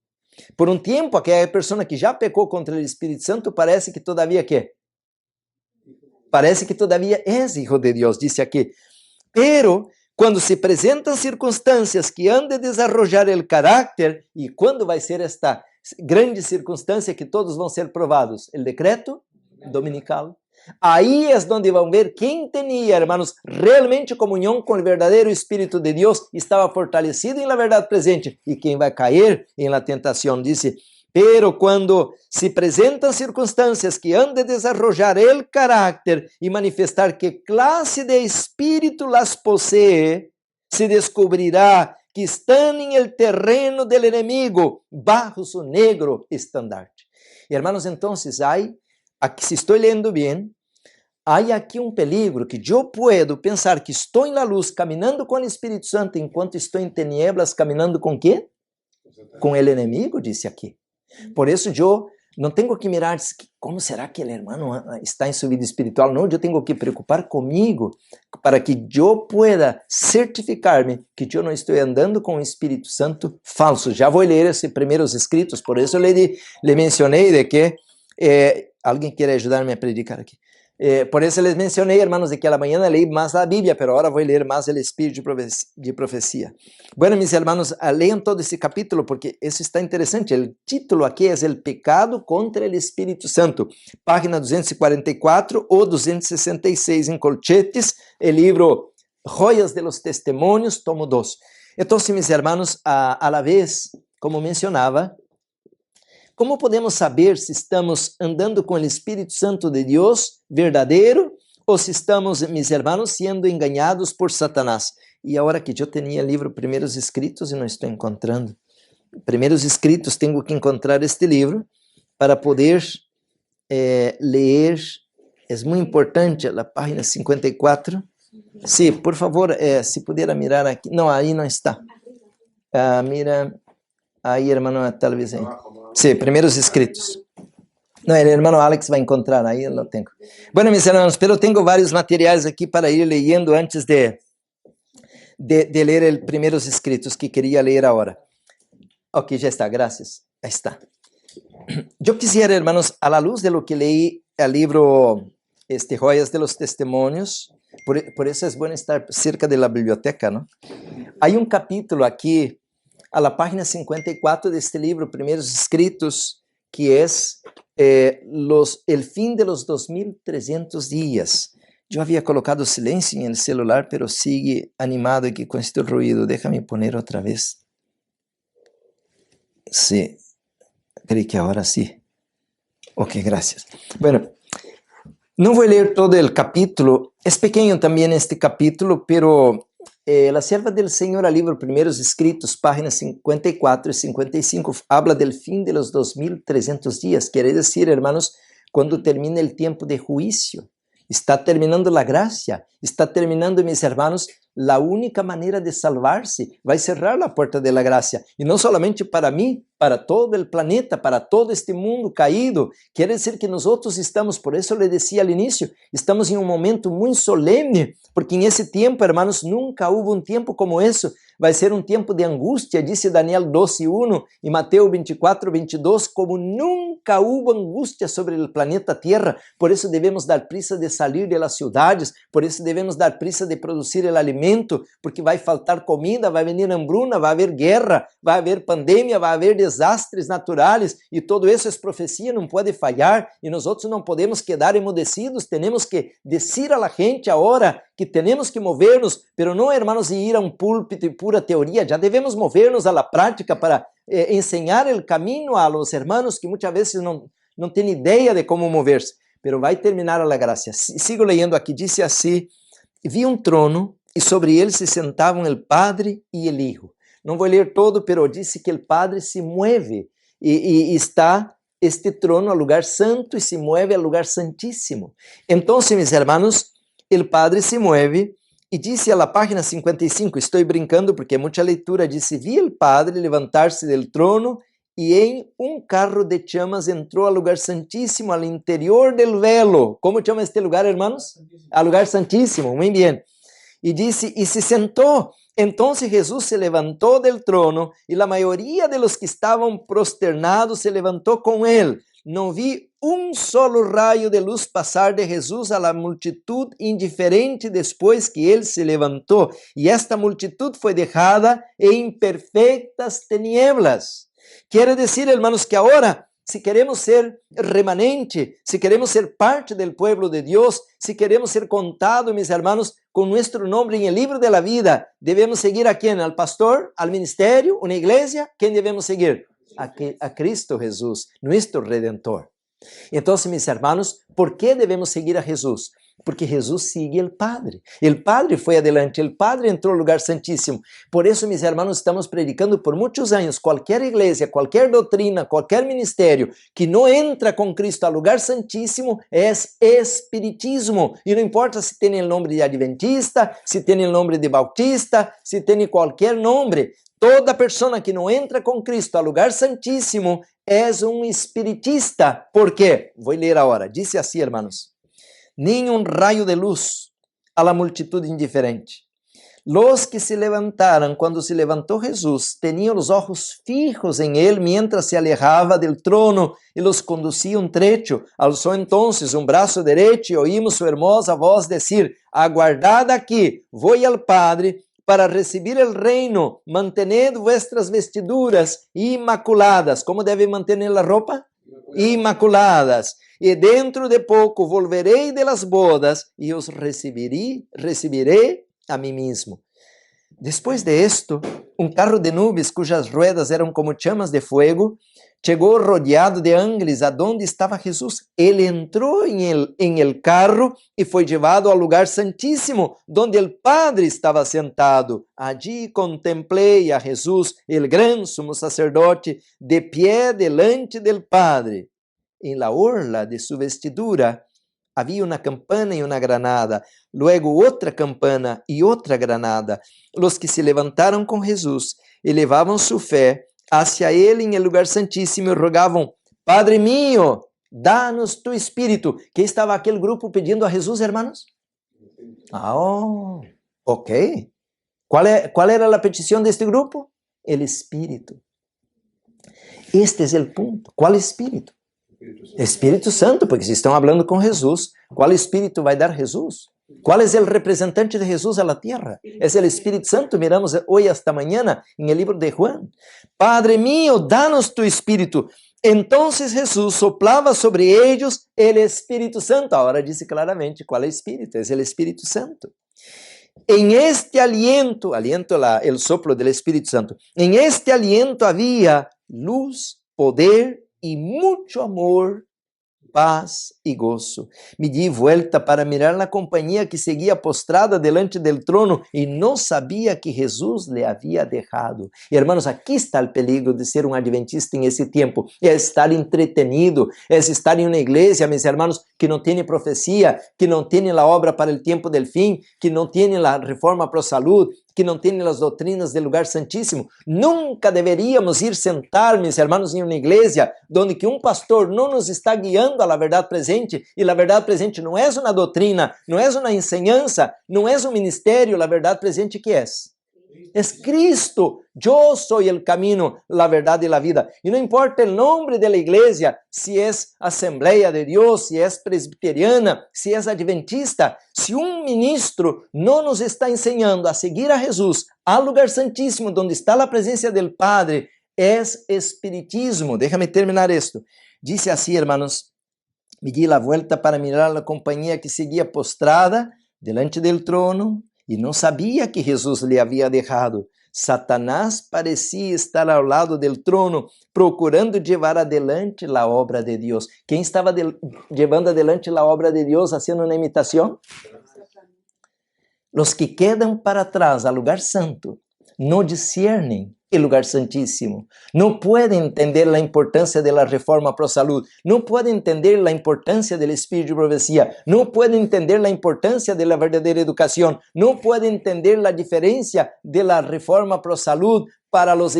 [SPEAKER 4] Por un tiempo, aquella persona que ya pecó contra el Espíritu Santo parece que todavía, ¿qué? Parece que todavía es hijo de Dios, dice aquí. Pero cuando se presentan circunstancias que han de desarrollar el carácter, ¿y cuándo va a ser esta grande circunstância que todos vão ser provados? O decreto dominical. Aí é onde vão ver quem tinha, hermanos, realmente comunhão com o verdadeiro Espírito de Deus, estava fortalecido na verdade presente, e quem vai cair em la tentação, disse, pero quando se apresentam circunstâncias que han de desarrollar el carácter e manifestar que classe de espírito las posee, se descobrirá que estão em el terreno del enemigo, bajo su negro estandarte. Hermanos, entonces, aqui, se estou lendo bem, há aqui um peligro que eu puedo pensar que estou em la luz, caminhando com o Espírito Santo, enquanto estou em tinieblas, caminhando com quê? Com o inimigo, disse aqui. Por isso, eu não tenho que mirar como será que o irmão está em sua vida espiritual. Não, eu tenho que preocupar comigo para que eu pueda certificar-me que eu não estou andando com o Espírito Santo falso. Já vou ler esses primeiros escritos, por isso le mencionei de que alguém quer ajudar-me a predicar aqui. Por isso les mencionei, hermanos, de que a manhã leí mais a Bíblia, pero agora vou ler mais o Espírito de profecia. Bueno, mis hermanos, leiam todo esse capítulo, porque isso está interessante. O título aqui é El pecado contra o Espírito Santo, página 244 ou 266 em colchetes, o livro Joias de los Testimonios, tomo 2. Então, mis hermanos, a la vez, como mencionava, como podemos saber se estamos andando com o Espírito Santo de Deus verdadeiro ou se estamos, mis hermanos, sendo enganados por Satanás? E a hora que eu tinha livro Primeiros Escritos e não estou encontrando. Primeiros Escritos, tenho que encontrar este livro para poder ler. É muito importante, a página 54. Sim, por favor, se puder mirar aqui. Não, aí não está. Mira, aí, hermano, talvez aí. Sim, Primeiros Escritos. Não, o irmão Alex vai encontrar, aí eu não tenho. Bueno, mis hermanos, pero eu tenho vários materiais aqui para ir leyendo antes de ler os Primeiros Escritos que queria ler agora. Ok, já está, graças. Aí está. Eu quisiera, hermanos, a la luz de lo que leí el libro Joias de los Testimonios, por isso é bom estar cerca de la biblioteca, ¿no? Há um capítulo aqui, a la página 54 deste livro, Primeiros Escritos, que é el fim de los 2300 dias. Eu havia colocado silêncio em el celular, pero sigue animado aqui com este ruído. Déjame poner outra vez. Sí, creio que agora sí. Ok, gracias. Bueno, não vou ler todo o capítulo. É pequeno também este capítulo, pero la sierva del Señor, al libro Primeiros Escritos, páginas 54 e 55, habla del fin de los 2300 dias. Quer dizer, hermanos, quando termina o tempo de juízo. Está terminando a graça, está terminando, mis hermanos, a única maneira de salvar-se. Vai cerrar a porta da graça. E não somente para mim, para todo o planeta, para todo este mundo caído. Quer dizer que nós estamos, por isso eu lhe dizia ao início, estamos em um momento muito solene, porque em esse tempo, hermanos, nunca houve um tempo como esse. Vai ser um tempo de angústia, disse Daniel 12:1 e Mateus 24:22, como nunca houve angústia sobre o planeta Terra. Por isso devemos dar prisa de sair das cidades, por isso devemos dar prisa de produzir o alimento, porque vai faltar comida, vai venir hambruna, vai haver guerra, vai haver pandemia, vai haver desastres naturais, e tudo isso é profecia, não pode falhar, e nós não podemos quedar emudecidos, temos que dizer a gente agora que temos que mover-nos, pero não, hermanos, ir a um púlpito e pura teoria, já devemos mover-nos à prática para ensinar o caminho a los hermanos que muitas vezes não têm ideia de como mover-se, pero vai terminar a graça. Sigo lendo aqui, disse assim: vi um trono e sobre ele se sentavam o Padre e o Hijo. Não vou ler todo, pero disse que o Padre se mueve e está este trono ao lugar santo e se mueve ao lugar santíssimo. Então, mis hermanos, o Padre se mueve e disse a la página 55, estou brincando porque é muita leitura, disse: vi o Padre levantar-se del trono e em um carro de chamas entrou ao lugar santíssimo, ao interior del velo. Como chama este lugar, hermanos? Al lugar santíssimo, muito bem. E disse, e se sentou. Então Jesus se levantou del trono e a maioria de los que estavam prosternados se levantou com ele. Não vi um solo raio de luz passar de Jesus a la multitud indiferente depois que ele se levantou. E esta multitud foi deixada em perfeitas tinieblas. Quiere decir, hermanos, que ahora, si queremos ser remanente, si queremos ser parte del pueblo de Dios, si queremos ser contados, mis hermanos, con nuestro nombre en el libro de la vida, debemos seguir a quién? Al pastor, al ministerio, una iglesia. ¿Quién debemos seguir? A Cristo Jesús, nuestro Redentor. Entonces, mis hermanos, ¿por qué debemos seguir a Jesús? Porque Jesús sigue el Padre. El Padre fue adelante, el Padre entró al lugar santísimo. Por eso, mis hermanos, estamos predicando por muchos años. Cualquier iglesia, cualquier doctrina, cualquier ministerio que no entra con Cristo al lugar santísimo es espiritismo. Y no importa si tiene el nombre de adventista, si tiene el nombre de bautista, si tiene cualquier nombre. Toda persona que não entra com Cristo ao lugar santíssimo é um espiritista. ¿Por quê? Vou ler agora. Disse assim, hermanos: nenhum raio de luz a la multitud indiferente. Los que se levantaram quando se levantou Jesus tinham os olhos fijos em ele mientras se alejava del trono e los conducia um trecho. Alçou entonces um braço direito e oímos sua hermosa voz dizer: aguardad aqui, vou al Padre, para recibir el reino, mantened vuestras vestiduras imaculadas. ¿Cómo debe mantener la ropa? Imaculadas. Y dentro de poco volveré de las bodas y os recibiré a mí mismo. Después de esto, un carro de nubes cujas ruedas eran como llamas de fuego, chegou rodeado de ángeles a donde estava Jesus. Ele entrou em el carro e foi llevado ao lugar santíssimo, donde el Padre estava sentado. Allí contemplei a Jesus, el gran sumo sacerdote, de pie delante del Padre. En la orla de su vestidura havia uma campana e uma granada, luego outra campana e outra granada. Los que se levantaram com Jesus elevavam sua fé hacia ele en el lugar santíssimo e rogavam: Padre mío, dá-nos tu Espírito. Que estava aquele grupo pedindo a Jesus, hermanos? Ok. ¿Cuál era a petição deste grupo? El Espírito. Este é o ponto. ¿Cuál Espírito? Espírito Santo, porque se estão falando com Jesus, qual Espírito vai dar Jesus? ¿Cuál es el representante de Jesús a la tierra? Es el Espíritu Santo. Miramos hoy hasta mañana en el libro de Juan. Padre mío, danos tu Espíritu. Entonces Jesús soplaba sobre ellos el Espíritu Santo. Ahora dice claramente cuál Espíritu, es el Espíritu Santo. En este aliento, el soplo del Espíritu Santo, en este aliento había luz, poder y mucho amor, paz e gozo. Me di vuelta para mirar na companhia que seguia postrada delante del trono e não sabia que Jesus lhe havia deixado. E, hermanos, aqui está o perigo de ser um adventista em esse tempo. É estar entretenido, é estar em uma igreja, meus hermanos, que não tem profecia, que não tem a obra para o tempo del fim, que não tem a reforma pro salud, que não tem as doutrinas do lugar santíssimo. Nunca deveríamos ir sentar, meus hermanos, em uma igreja onde que um pastor não nos está guiando a verdade presente, e a verdade presente não é uma doutrina, não é uma enseñança, não é um ministério. A verdade presente que é? É Cristo. Eu sou o caminho, a verdade e a vida. E não importa o nome da igreja, se é Assembleia de Deus, se é presbiteriana, se é adventista, se um ministro não nos está ensinando a seguir a Jesus, ao lugar santíssimo, onde está a presença do Padre, é espiritismo. Déjame terminar esto. Disse assim, hermanos: me di la vuelta para mirar a companhia que seguia postrada delante del trono e não sabia que Jesus lhe havia deixado. Satanás parecia estar ao lado del trono, procurando levar adelante a obra de Deus. Quem estava levando adelante a obra de Deus, fazendo uma imitação? Os que quedam para trás ao lugar santo não discernem el lugar santíssimo. Não podem entender a importância da reforma pro salud. Não podem entender a importância do espírito de profecia. Não podem entender a importância da verdadeira educação. Não podem entender a diferença da reforma pro salud para os,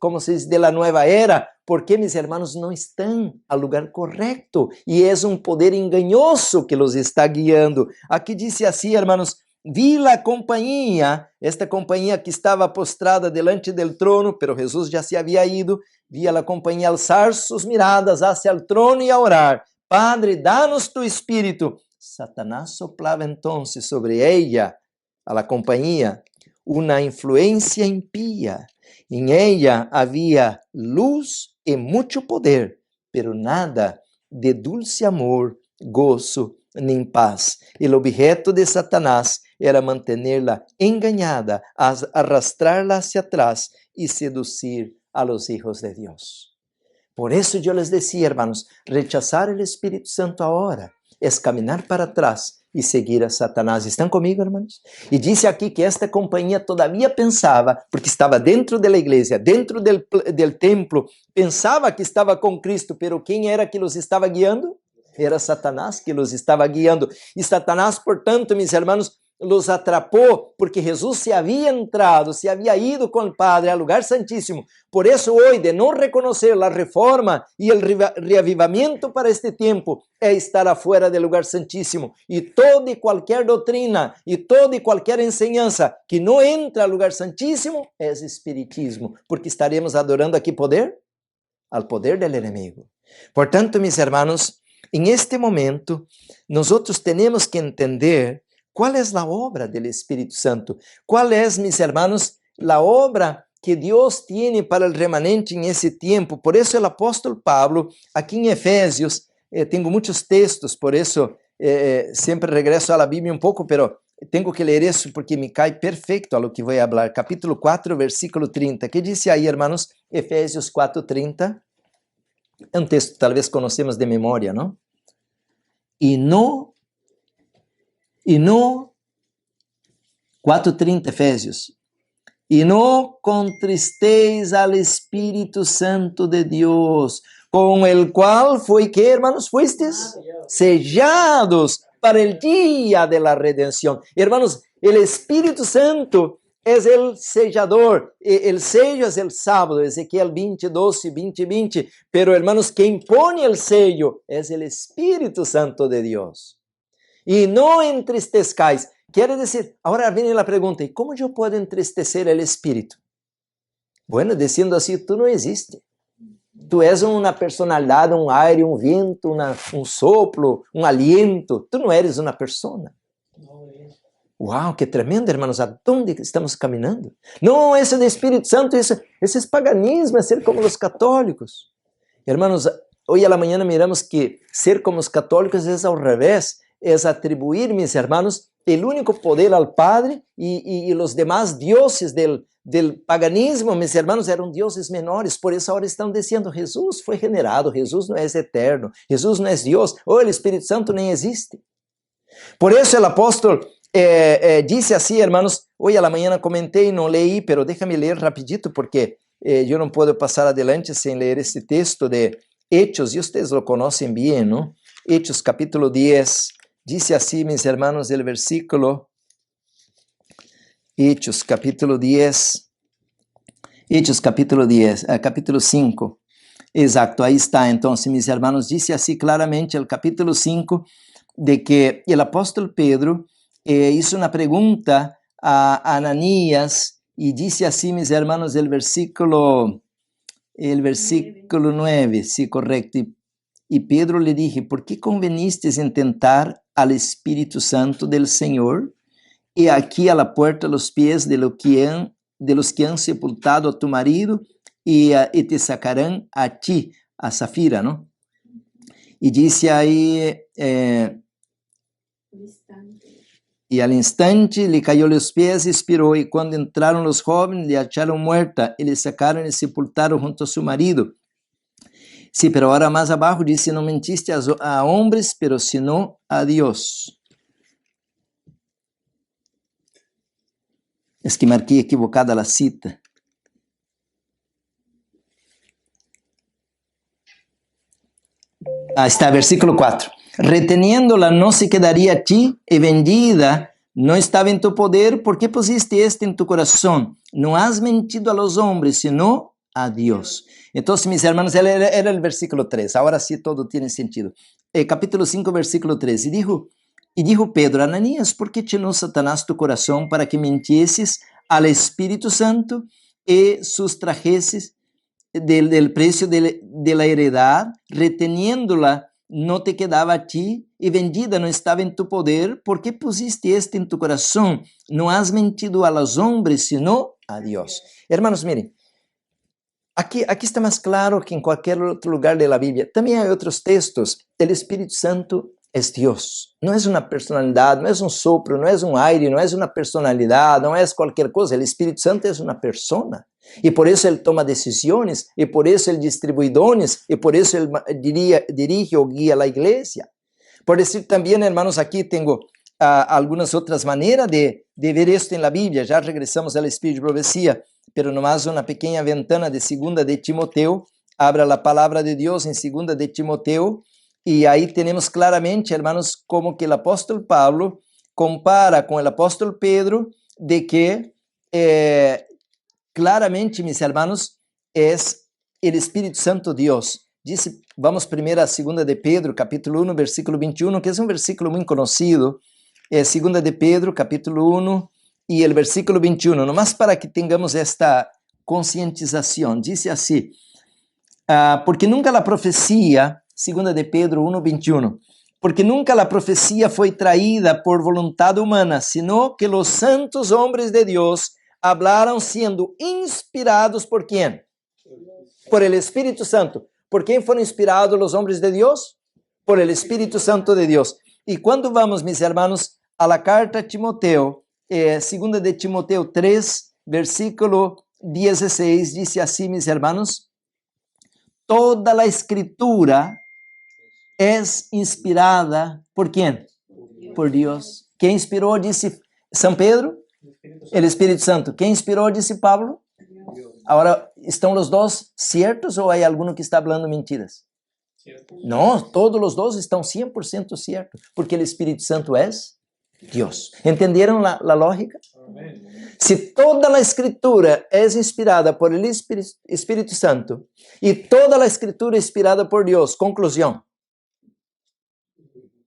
[SPEAKER 4] como se diz, de la nueva era, porque, meus hermanos, não estão ao lugar correto. E é um poder engañoso que los está guiando. Aqui diz assim, hermanos: vi la companhia, esta companhia que estava postrada delante del trono, pero Jesus já se havia ido. Vi a la companhia alzar sus miradas hacia el trono e a orar: Padre, danos tu Espírito. Satanás soplava entonces sobre ella, a la companhia, uma influência impía, En ella había luz y mucho poder, pero nada de dulce amor, gozo ni paz. El objeto de Satanás era mantenerla engañada, arrastrarla hacia atrás y seducir a los hijos de Dios. Por eso yo les decía, hermanos, rechazar el Espíritu Santo ahora es caminar para atrás y seguir a Satanás. ¿Están conmigo, hermanos? Y dice aquí que esta compañía todavía pensaba, porque estaba dentro de la iglesia, dentro del templo, pensaba que estaba con Cristo, pero ¿quién era que los estaba guiando? Era Satanás que los estaba guiando. Y Satanás, por tanto, mis hermanos, los atrapó, porque Jesús se había entrado, se había ido con el Padre al lugar santísimo. Por eso hoy, de no reconocer la reforma y el reavivamiento para este tiempo, es estar afuera del lugar santísimo. Y toda y cualquier doctrina, y toda y cualquier enseñanza que no entra al lugar santísimo, es espiritismo, porque estaremos adorando aquí poder, al poder del enemigo. Por tanto, mis hermanos, en este momento, nosotros tenemos que entender ¿cuál es la obra del Espíritu Santo? ¿Cuál es, mis hermanos, la obra que Dios tiene para el remanente en ese tiempo? Por eso el apóstol Pablo, aquí en Efesios, tengo muchos textos, por eso siempre regreso a la Biblia un poco, pero tengo que leer eso porque me cae perfecto a lo que voy a hablar. Capítulo 4, versículo 30. ¿Qué dice ahí, hermanos? Efesios 4, 30. É um texto que talvez conhecemos de memória, não? E no 4:30, Efésios. E não contristeis al Espírito Santo de Deus, com el qual foi que, hermanos, fuestes sellados para el día de la redención. Hermanos, el Espíritu Santo es el sellador, el sello es el sábado, Ezequiel 20, 12, 20, 20, pero hermanos, quien pone el sello es el Espíritu Santo de Dios. Y no entristezcáis. Quiere decir, ahora viene la pregunta, ¿y cómo yo puedo entristecer el Espíritu? Bueno, diciendo así, tú no existes. Tú eres una personalidad, un aire, un viento, un soplo, un aliento. Tú no eres una persona. ¡Wow! ¡Qué tremendo, hermanos! ¿A dónde estamos caminando? No, eso de Espíritu Santo, ese es paganismo, es ser como los católicos. Hermanos, hoy a la mañana miramos que ser como los católicos es al revés. Es atribuir, mis hermanos, el único poder al Padre y los demás dioses del paganismo, mis hermanos, eram dioses menores. Por isso agora estão dizendo, Jesus foi generado, Jesus não é eterno, Jesus não é Deus, ou o Espírito Santo nem existe. Por isso o apóstolo disse assim, hermanos, hoje a la mañana comentei, não leí, pero déjame ler rapidito, porque eu não posso passar adelante sem ler este texto de Hechos, e vocês lo conhecem bem, não? Hechos capítulo 10, dice así, mis hermanos, el versículo, Hechos capítulo 10, capítulo 5, exacto, ahí está. Entonces, mis hermanos, dice así claramente el capítulo 5, de que el apóstol Pedro hizo una pregunta a Ananías, y dice así, mis hermanos, el versículo 9, sí, correcto, y Pedro le dije, ¿por qué conveniste en tentar al Espíritu Santo del Señor? Y aquí a la puerta los pies de los que han sepultado a tu marido y te sacarán a ti, a Safira, ¿no? Y dice ahí, y al instante le cayó los pies y expiró, y cuando entraron los jóvenes le echaron muerta y le sacaron y sepultaron junto a su marido. Sí, pero ahora más abajo dice, no mentiste a hombres, pero sino a Dios. Es que marqué equivocada la cita. Está, versículo 4. Reteniéndola no se quedaría a ti, y vendida no estaba en tu poder. ¿Por qué pusiste esto en tu corazón? No has mentido a los hombres, sino a Dios. Entonces, mis hermanos, era el versículo 3. Ahora sí todo tiene sentido. Capítulo 5, versículo 3. Y dijo Pedro, Ananías, ¿por qué llenó Satanás tu corazón para que mintieses al Espíritu Santo y sustrajeses del precio de la heredad? Reteniéndola no te quedaba a ti, y vendida no estaba en tu poder. ¿Por qué pusiste esto en tu corazón? No has mentido a los hombres, sino a Dios. Hermanos, miren, Aqui está mais claro que em qualquer outro lugar da Bíblia. Também há outros textos. O Espírito Santo é Deus. Não é uma personalidade, não é um sopro, não é um aire, não é uma personalidade, não é qualquer coisa. O Espírito Santo é uma persona. E por isso ele toma decisões, e por isso ele distribui dones, e por isso ele dirige ou guia a igreja. Por decir também, hermanos, aqui tenho algumas outras maneiras de ver isto na Bíblia. Já regressamos ao Espírito de profecia, pero nomás uma pequena ventana de 2 de Timoteo. Abra a palavra de Deus em 2 de Timoteo, e aí temos claramente, hermanos, como que o apóstolo Pablo compara com o apóstolo Pedro, de que claramente, mis hermanos, é o Espírito Santo Deus. Dice, vamos primeiro a 2 de Pedro, capítulo 1, versículo 21, que é um versículo muito conhecido. 2 de Pedro, capítulo 1, e o versículo 21, nomás para que tengamos esta conscientização. Diz assim, porque nunca a profecia, 2 de Pedro 1, 21, porque nunca a profecia foi traída por vontade humana, sino que os santos homens de Deus hablaram sendo inspirados por quem? Por el Espírito Santo. ¿Por quem foram inspirados os homens de Deus? Por el Espírito Santo de Deus. E quando vamos, mis hermanos, a la carta a Timoteo, 2 de Timoteo 3, versículo 16, diz assim, mis hermanos, toda a escritura é inspirada por quem? Por Deus. Quem inspirou, disse São Pedro? O Espírito Santo. Quem inspirou, disse Pablo? Agora, estão os dois certos ou há algum que está falando mentiras? Não, todos os dois estão 100% certos, porque o Espírito Santo é Deus. Entenderam a lógica? Se toda a Escritura é inspirada por el Espírito Santo e toda a Escritura é inspirada por Deus, conclusão,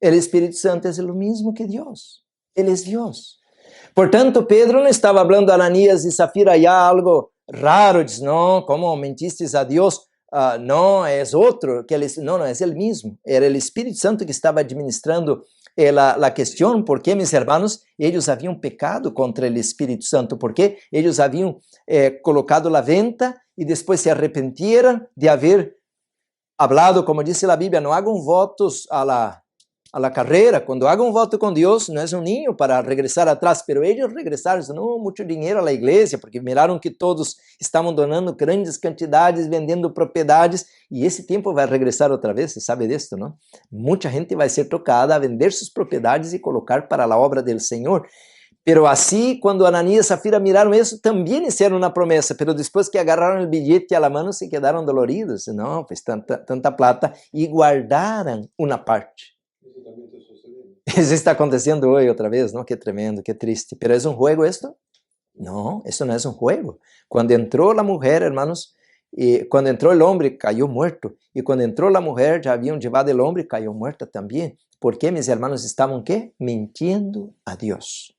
[SPEAKER 4] o Espírito Santo é o mesmo que Deus. Ele é Deus. Portanto, Pedro não estava falando a Ananias e Safira já algo raro, diz, não, como mentistes a Deus, não, é outro, não, é o mesmo, era o Espírito Santo que estava administrando a questão, porque, meus irmãos, eles haviam pecado contra o Espírito Santo, porque eles haviam colocado a venta e depois se arrepentiram de haver hablado, como diz a Bíblia, não hagam votos a la carreira, quando hagam voto com Deus, não é um ninho para regressar atrás, pero eles regressaram, não, muito dinheiro à igreja, porque miraram que todos estavam donando grandes quantidades, vendendo propriedades, e esse tempo vai regressar outra vez, você sabe disso, não? Muita gente vai ser tocada a vender suas propriedades e colocar para a obra do Senhor. Pero assim, quando Ananias e Safira miraram isso, também hicieron uma promessa, pero depois que agarraram o bilhete a la mano, se quedaram doloridos, não, pues tanta plata, e guardaram uma parte. Isso está acontecendo hoje outra vez, não? Que tremendo, que triste. Pero ¿es un juego esto? No, eso no es un juego. Cuando entró la mujer, hermanos, y cuando entró el hombre, cayó muerto. Y cuando entró la mujer, ya habían llevado el hombre, cayó muerta también. ¿Por qué, mis hermanos, estaban qué? Mintiendo a Dios.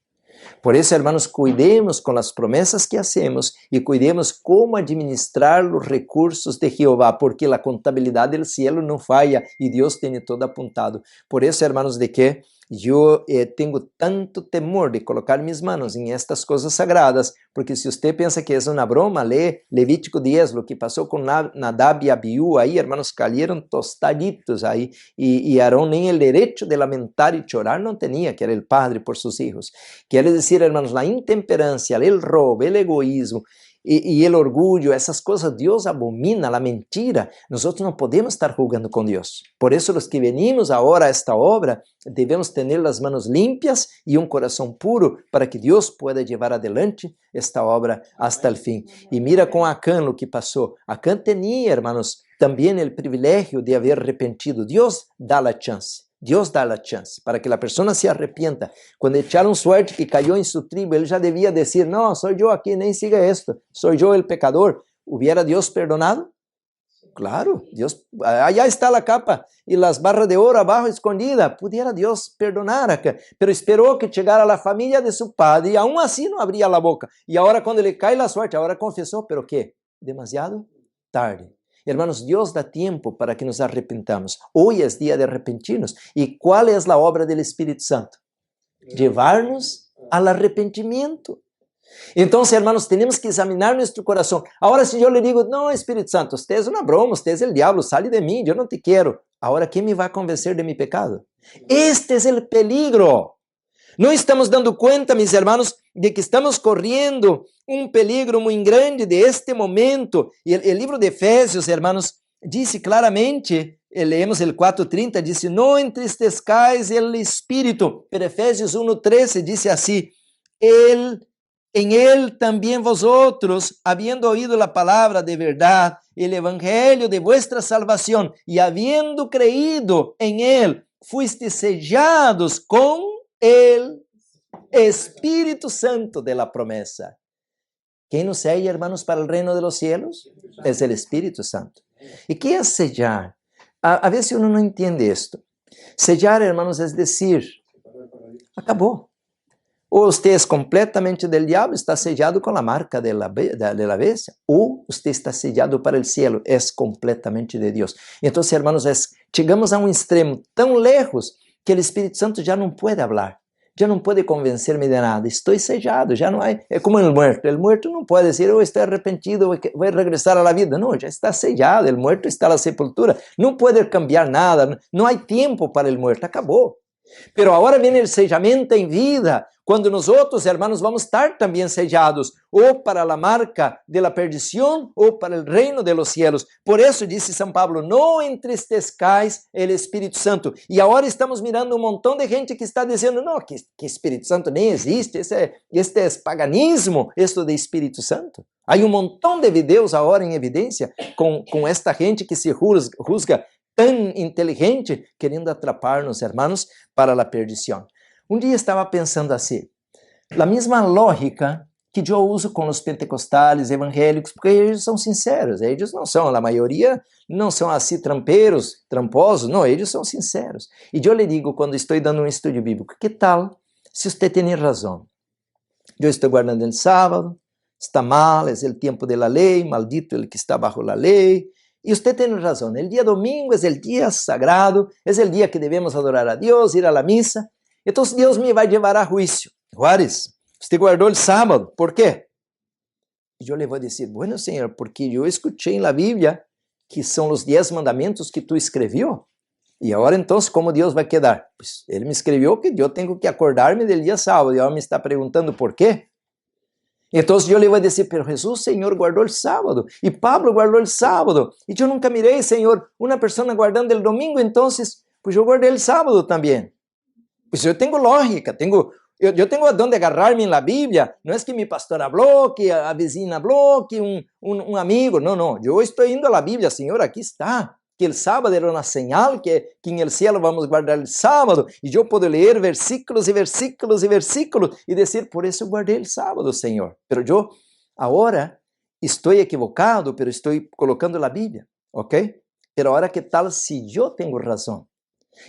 [SPEAKER 4] Por isso, hermanos, cuidemos com as promessas que hacemos e cuidemos como administrar os recursos de Jeová, porque a contabilidade do cielo não falha e Deus tem todo apuntado. Por isso, hermanos, de que eu tenho tanto temor de colocar minhas manos em estas coisas sagradas, porque se você pensa que é uma broma, lê Levítico 10, o que passou com Nadab e Abiú, aí, hermanos, caíram tostaditos aí, e Arão nem o direito de lamentar e chorar não tinha, que era o padre por seus filhos. Quer dizer, hermanos, a intemperância, o roubo, o egoísmo, e o orgulho, essas coisas Deus abomina, a mentira, nós não podemos estar jogando com Deus. Por isso, os que venimos agora a esta obra, devemos ter as mãos limpas e um coração puro, para que Deus pueda levar adelante esta obra hasta o fim. E mira com Acã o que passou. Acã tinha, hermanos, também o privilégio de haver arrepentido. Deus dá a chance. Deus dá a chance para que a pessoa se arrepienta. Quando echaram suerte que caiu em sua tribo, ele já devia dizer, não, sou eu aqui, nem siga esto, sou eu o pecador. ¿Hubiera Deus perdonado? Claro, Deus, allá está a capa e as barras de ouro abaixo escondida. Pudiera Deus perdonar, pero esperou que chegara a família de seu padre e aún assim não abria a boca. E agora quando ele cai a suerte, agora confessou, pero que? Demasiado tarde. Hermanos, Deus dá tempo para que nos arrepentamos. Hoje é dia de arrepentirnos. E qual é a obra do Espírito Santo? Llevar-nos ao arrependimento. Então, hermanos, temos que examinar nosso coração. Agora, se eu lhe digo, não, Espírito Santo, você é uma broma, você é o diabo, sale de mim, eu não te quero. Agora, quem me vai convencer de meu pecado? Este é o peligro. Não estamos dando conta, meus irmãos, de que estamos correndo um peligro muito grande de este momento. E o livro de Efésios, irmãos, diz claramente, leemos el 4:30, diz, não entristezcais el Espírito. Pero Efésios 1:13 diz assim, en él también vosotros, habiendo oído la palabra de verdad, el evangelio de vuestra salvación, y habiendo creído en él, fuisteis sellados con el Espíritu Santo de la promesa. ¿Quién nos sella, hermanos, para el reino de los cielos? Es el Espíritu Santo. ¿Y qué es sellar? A veces uno no entiende esto. Sellar, hermanos, es decir, acabó. Ou você é completamente del diabo, está sellado com a marca de la bestia, ou você está sellado para o cielo, é completamente de Deus. Então, hermanos, chegamos a um extremo tão lejos que o Espírito Santo já não pode falar, já não pode convencer-me de nada, estou sellado, já não há, é como o muerto não pode dizer, estou arrependido, vou regressar à vida, não, já está sellado, o muerto está na sepultura, não pode cambiar nada, não há tempo para o muerto, acabou. Pero agora vem o sellamento em vida, quando nós outros, hermanos, vamos estar também sellados, ou para a marca de la perdição, ou para o reino de los cielos. Por isso, disse São Pablo, não entristezcais el Espírito Santo. E agora estamos mirando um montão de gente que está dizendo, não, que Espírito Santo nem existe, este é paganismo, isto de Espírito Santo. Há um montão de videos agora em evidência com esta gente que se juzga tão inteligente, querendo atrapar-nos, hermanos, para a perdição. Um dia estava pensando assim, a mesma lógica que eu uso com os pentecostais, evangélicos, porque eles são sinceros, eles não são, a maioria não são assim tramposos, não, eles são sinceros. E eu lhe digo, quando estou dando um estudo bíblico, que tal se você tem razão? Eu estou guardando o sábado, está mal, é o tempo da lei, maldito el que está bajo la lei. E você tem razão, o dia domingo é o dia sagrado, é o dia que devemos adorar a Deus, ir à missa. Então Deus me vai levar a juízo. Juárez, você guardou o sábado, por quê? E eu lhe vou dizer, bueno, Senhor, porque eu escutei na Bíblia que são os 10 mandamentos que tu escreveu. E agora, então, como Deus vai quedar? Pues, ele me escreveu que eu tenho que acordar-me do dia sábado, e agora me está perguntando por quê? Então eu lhe vou dizer, pero Jesus, Senhor, guardou o sábado, e Pablo guardou o sábado, e eu nunca mirei, Senhor, uma pessoa guardando o domingo, então, pues eu guardei o sábado também. Pues eu tenho lógica, eu tenho onde agarrar-me na Bíblia, não é que meu pastor falou, que a vizinha falou, que um amigo, não, eu estou indo à Bíblia, Senhor, aqui está, que o sábado era uma señal, que no cielo vamos guardar o sábado, e eu posso ler versículos e versículos e versículos, e dizer, por isso guardei o sábado, Senhor, pero eu agora estou equivocado, pero estou colocando a Bíblia, ok? Pero agora que tal se eu tenho razão?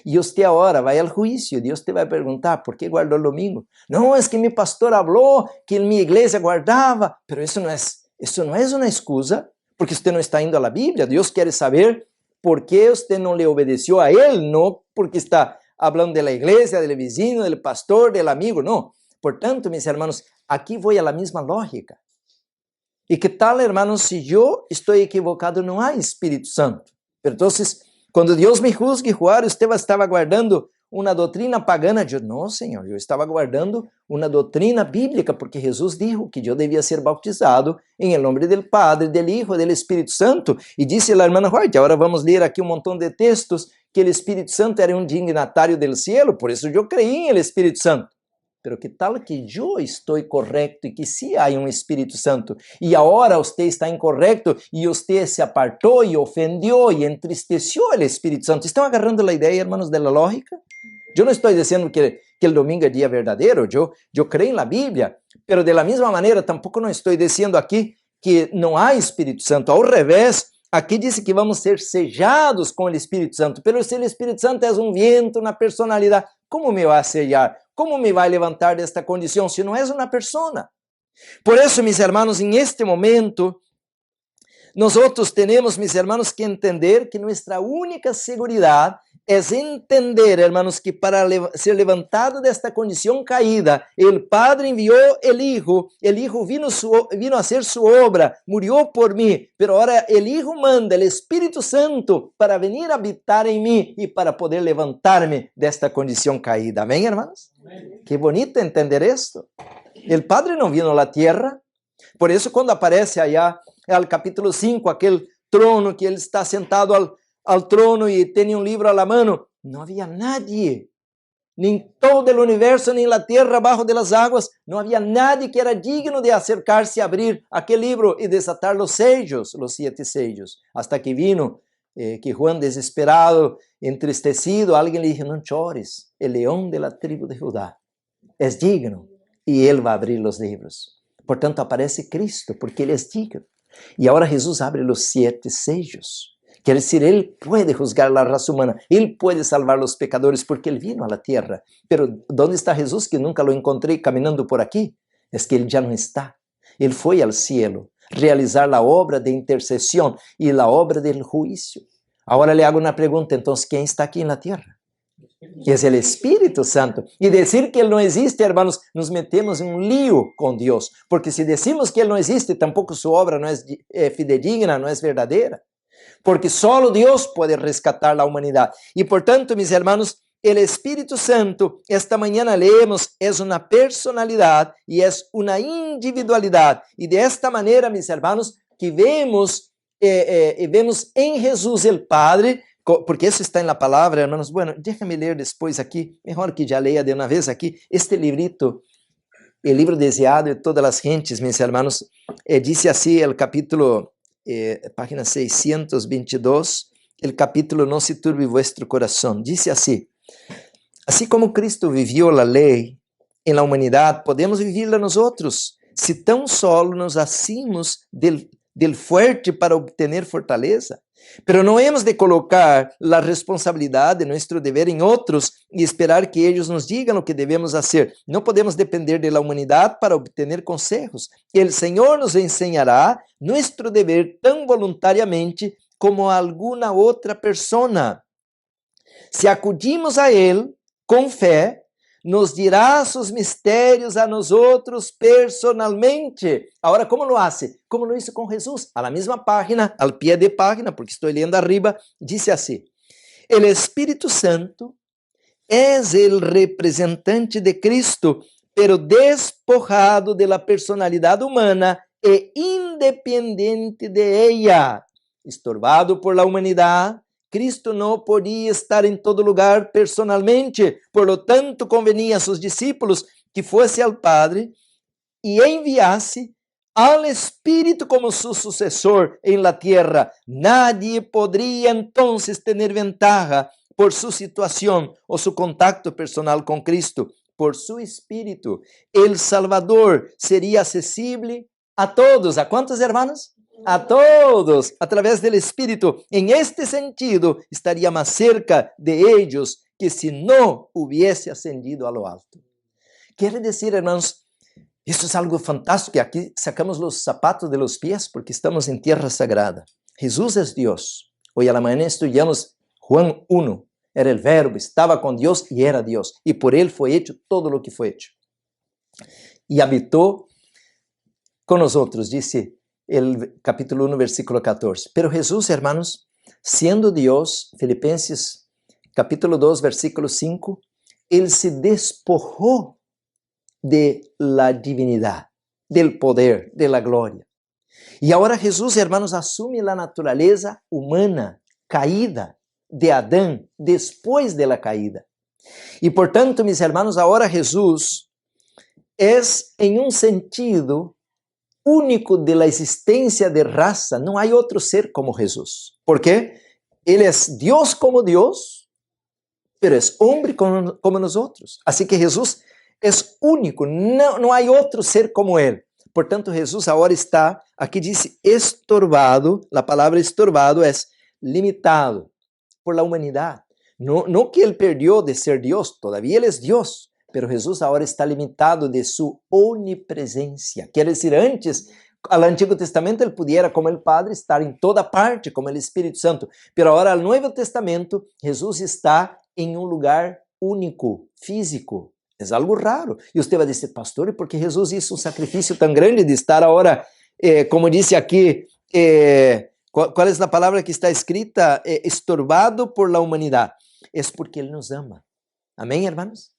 [SPEAKER 4] E você agora vai ao juízo, Deus te vai perguntar, por que guardou o domingo? Não, é que meu pastor falou que minha igreja guardava, pero isso não é uma excusa, porque você não está indo à Bíblia, Deus quer saber por que você não lhe obedeceu a Ele, não porque está falando da igreja, do vizinho, do pastor, do amigo, não. Portanto, meus irmãos, aqui vou à mesma lógica. E que tal, irmãos, se eu estou equivocado, não há Espírito Santo. Então, quando Deus me juzgue, Juárez, você estava guardando uma doutrina pagana. Eu, não, Senhor, eu estava guardando uma doutrina bíblica, porque Jesus disse que eu devia ser bautizado em nome do Padre, do Hijo, do Espírito Santo. E disse a irmã White, agora vamos ler aqui um montão de textos, que o Espírito Santo era um dignatário do cielo, por isso eu creí no Espírito Santo. Pero que tal que eu estou correto e que sim há um Espírito Santo e agora você está incorreto e você se apartou e ofendeu e entristeceu o Espírito Santo? Estão agarrando a ideia, irmãos, da lógica? Eu não estou dizendo que o domingo é dia verdadeiro, eu creio na Bíblia, pero de la mesma maneira, tampouco não estou dizendo aqui que não há Espírito Santo, ao revés, aqui diz que vamos ser sellados com o Espírito Santo, pero se o Espírito Santo é um vento na personalidade, como me vai sellar? Como me vai levantar desta condição se não és uma pessoa? Por isso, meus irmãos, em este momento, nós outros temos, meus irmãos, que entender que nossa única segurança es entender, hermanos, que para ser levantado de esta condición caída, el Padre envió el Hijo vino a hacer su obra, murió por mí, pero ahora el Hijo manda el Espíritu Santo para venir a habitar en mí y para poder levantarme de esta condición caída. ¿Amén, hermanos? Amén. Qué bonito entender esto. El Padre no vino a la tierra, por eso cuando aparece allá al capítulo 5, aquel trono que Él está sentado al trono y tiene un libro a la mano, no había nadie, ni en todo el universo, ni en la tierra, abajo de las aguas, no había nadie que era digno de acercarse a abrir aquel libro y desatar los sellos, los 7 sellos, hasta que vino, que Juan desesperado, entristecido, alguien le dijo, no chores, el león de la tribu de Judá es digno y él va a abrir los libros. Por tanto aparece Cristo, porque él es digno. Y ahora Jesús abre los 7 sellos. Quiere decir, Él puede juzgar la raza humana, Él puede salvar a los pecadores porque Él vino a la tierra. Pero ¿dónde está Jesús? Que nunca lo encontré caminando por aquí. Es que Él ya no está. Él fue al cielo, realizar la obra de intercesión y la obra del juicio. Ahora le hago una pregunta, entonces, ¿quién está aquí en la tierra? Es el Espíritu Santo. Y decir que Él no existe, hermanos, nos metemos en un lío con Dios. Porque si decimos que Él no existe, tampoco su obra no es fidedigna, no es verdadera. Porque solo Dios puede rescatar la humanidad. Y por tanto, mis hermanos, el Espíritu Santo, esta mañana leemos, es una personalidad y es una individualidad. Y de esta manera, mis hermanos, que vemos en Jesús el Padre, porque eso está en la palabra, hermanos. Bueno, déjame leer después aquí, mejor que ya lea de una vez aquí, este librito, el libro deseado de todas las gentes, mis hermanos, dice así el capítulo... página 622, el capítulo No se turbe vuestro corazón. Dice así: así como Cristo vivió la ley en la humanidad, podemos vivirla nosotros, si tan solo nos asimos del fuerte para obtener fortaleza. Pero no hemos de colocar la responsabilidad de nuestro deber en otros y esperar que ellos nos digan lo que debemos hacer. No podemos depender de la humanidad para obtener consejos. El Señor nos enseñará nuestro deber tan voluntariamente como a alguna otra persona. Si acudimos a Él con fe, nos dirá sus misterios a nosotros personalmente. Ahora, ¿cómo lo hace? ¿Cómo lo hizo con Jesús? A la misma página, al pie de página, porque estoy leyendo arriba, dice así: el Espíritu Santo es el representante de Cristo, pero despojado de la personalidad humana e independiente de ella. Estorbado por la humanidad, Cristo no podía estar en todo lugar personalmente, por lo tanto convenía a sus discípulos que fuese al Padre y enviase al Espíritu como su sucesor en la tierra. Nadie podría entonces tener ventaja por su situación o su contacto personal con Cristo. Por su Espíritu, el Salvador sería accesible a todos. ¿A cuántos, hermanos? A todos, a través del Espíritu. En este sentido, estaría más cerca de ellos que si no hubiese ascendido a lo alto. Quiere decir, hermanos, esto es algo fantástico. Aquí sacamos los zapatos de los pies porque estamos en tierra sagrada. Jesús es Dios. Hoy a la mañana estudiamos Juan 1. Era el Verbo, estaba con Dios y era Dios. Y por Él fue hecho todo lo que fue hecho. Y habitó con nosotros, dice el capítulo 1, versículo 14. Pero Jesús, hermanos, siendo Dios, Filipenses capítulo 2, versículo 5, Él se despojó de la divinidad, del poder, de la gloria. Y ahora Jesús, hermanos, asume la naturaleza humana, caída, de Adán, después de la caída. Y por tanto, mis hermanos, ahora Jesús es en un sentido único de la existencia de raza. No hay otro ser como Jesús. ¿Por qué? Él es Dios como Dios, pero es hombre como nosotros. Así que Jesús es único. No hay otro ser como Él. Por tanto, Jesús ahora está, aquí dice estorbado. La palabra estorbado es limitado por la humanidad. No que Él perdió de ser Dios. Todavía Él es Dios. Pero Jesús ahora está limitado de su onipresencia. Quiere decir, antes, Al Antiguo Testamento ele pudiera, como el Padre, estar em toda parte, como el Espírito Santo. Pero agora, al Nuevo Testamento, Jesus está em um lugar único, físico. É algo raro. E você vai dizer, pastor, e por que Jesus hizo um sacrifício tão grande de estar agora, como disse aqui, qual é a palavra que está escrita? Estorbado por la humanidade. É porque ele nos ama. Amém, irmãos?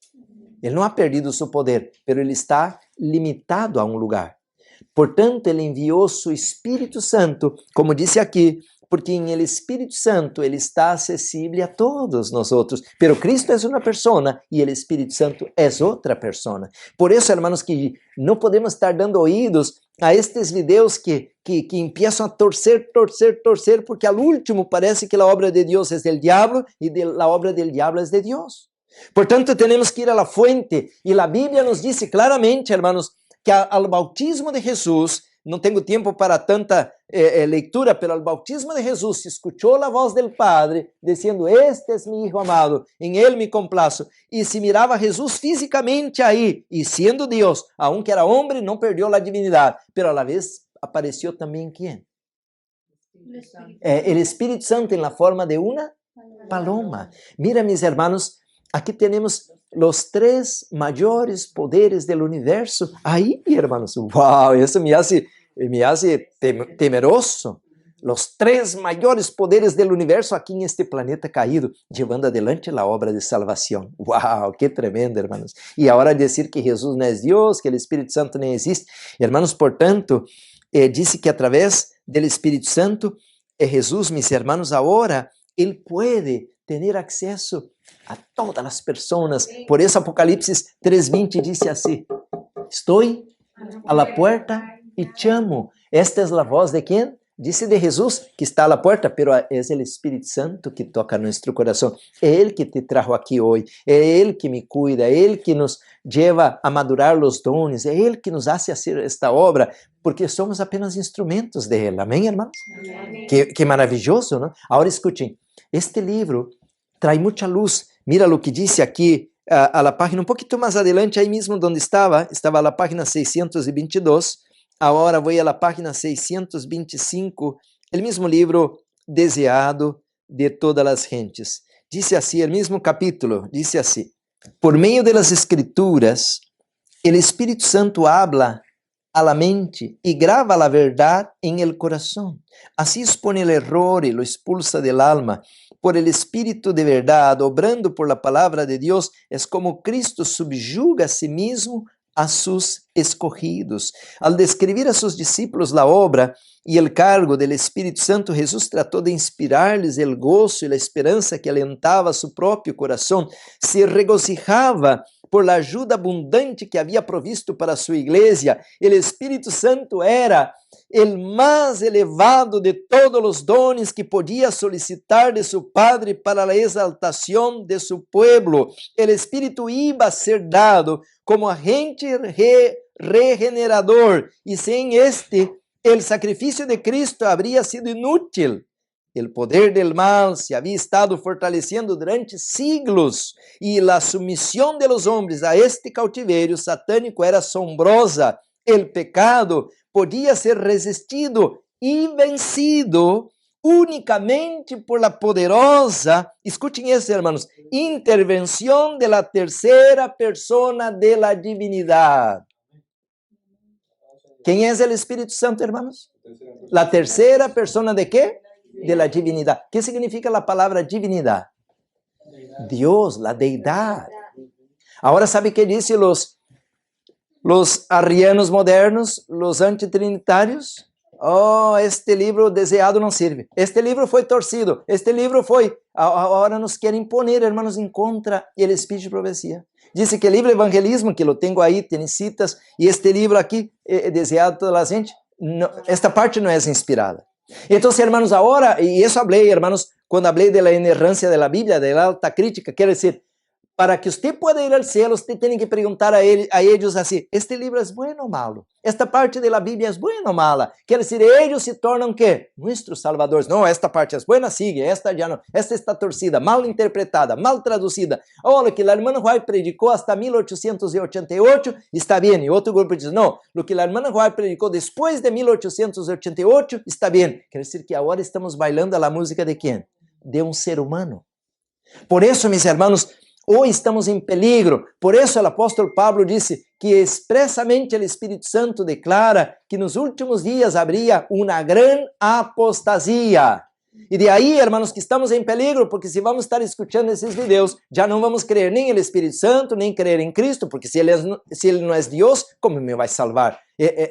[SPEAKER 4] Ele não ha perdido seu poder, mas ele está limitado a um lugar. Portanto, ele enviou seu Espírito Santo, como disse aqui, porque em el Espírito Santo ele está acessível a todos nós outros. Pero Cristo é uma pessoa e o Espírito Santo é outra pessoa. Por isso, irmãos, que não podemos estar dando ouvidos a estes vídeos que empiezam a torcer, porque al último parece que a obra de Deus é do diabo e a obra do diabo é de Deus. Portanto, temos que ir a la fuente, e a Bíblia nos diz claramente, hermanos, que ao bautismo de Jesus, não tenho tempo para tanta leitura, pero al bautismo de Jesus se escuchou a voz del Padre, dizendo, este es mi Hijo amado, em ele me complaço, e se mirava Jesus fisicamente aí, e sendo Deus, aunque era homem, não perdeu a divinidade, pero a la vez apareceu também quem? O Espírito Santo em la forma de uma paloma. Mira, mis hermanos, aqui temos os 3 maiores poderes do universo. Aí, hermanos, uau, isso me hace temeroso. Os 3 maiores poderes do universo aqui neste planeta caído, levando adelante a obra de salvação. Uau, que tremendo, hermanos. E agora dizer que Jesus não é Deus, que o Espírito Santo não existe. Hermanos, portanto, disse que através do Espírito Santo, Jesus, mis hermanos, agora, ele pode ter acesso a todas as pessoas. Por isso Apocalipse 3:20 diz assim: estou a la puerta e chamo. Esta é a voz de quem? Disse de Jesus, que está a la puerta, pero é o Espírito Santo que toca nosso coração. É Ele que te trajo aqui hoje, é Ele que me cuida, é Ele que nos lleva a madurar os dones, é Ele que nos hace fazer esta obra, porque somos apenas instrumentos de Ele. Amém, irmãos? Que maravilhoso, não? Agora escutem, este livro traz muita luz. Mira o que disse aqui a la página, um pouquinho mais adelante, aí mesmo onde estava a la página 622, agora vou a la página 625, o mesmo livro, Deseado de todas as gentes. Disse assim, o mesmo capítulo, disse assim: por meio de las escrituras, o Espírito Santo habla a la mente y grava la verdad en el corazón. Así expone el error y lo expulsa del alma. Por el Espíritu de verdad, obrando por la palabra de Dios, es como Cristo subyuga a sí mismo a sus escogidos. Al describir a sus discípulos la obra y el cargo del Espíritu Santo, Jesús trató de inspirarles el gozo y la esperanza que alentaba su propio corazón. Se regocijaba por la ayuda abundante que había provisto para su iglesia. El Espíritu Santo era el más elevado de todos los dones que podía solicitar de su Padre para la exaltación de su pueblo. El Espíritu iba a ser dado como agente regenerador, y sin este, el sacrificio de Cristo habría sido inútil. El poder del mal se había estado fortaleciendo durante siglos y la sumisión de los hombres a este cautiverio satánico era asombrosa. El pecado podía ser resistido y vencido únicamente por la poderosa, escuchen eso, hermanos, intervención de la tercera persona de la divinidad. ¿Quién es el Espíritu Santo, hermanos? La tercera persona de qué? De la divinidad. ¿Qué significa la palabra divinidad? Dios, la deidad. Ahora, ¿sabe qué dicen los arrianos modernos, los antitrinitarios? Oh, este livro deseado não serve. Este livro foi torcido. Este livro foi... Agora nos querem imponer, hermanos, em contra o Espírito de profecia. Dice que o livro Evangelismo, que eu tenho aí, tem citas, e este livro aqui, deseado toda a gente, não, esta parte não é inspirada. Então, hermanos, agora, e isso falei, hermanos, quando falei da inerrância da Bíblia, da alta crítica, quer dizer, para que usted pueda ir al cielo, usted tiene que preguntar a ellos así, ¿este libro es bueno o malo? ¿Esta parte de la Biblia es buena o mala? Quiere decir, ellos se tornan, ¿qué? Nuestros salvadores. No, esta parte es buena, sigue, esta ya no. Esta está torcida, mal interpretada, mal traducida. Oh, lo que la hermana White predicó hasta 1888 está bien. Y otro grupo dice, no, lo que la hermana White predicó después de 1888 está bien. Quiere decir que ahora estamos bailando a la música de ¿quién? De un ser humano. Por eso, mis hermanos, hoy estamos en peligro. Por eso el apóstol Pablo dice que expresamente el Espíritu Santo declara que en los últimos días habría una gran apostasía. Y de ahí, hermanos, que estamos en peligro, porque si vamos a estar escuchando esos videos, ya no vamos a creer ni en el Espíritu Santo, ni en creer en Cristo, porque si Él no es Dios, ¿cómo me va a salvar?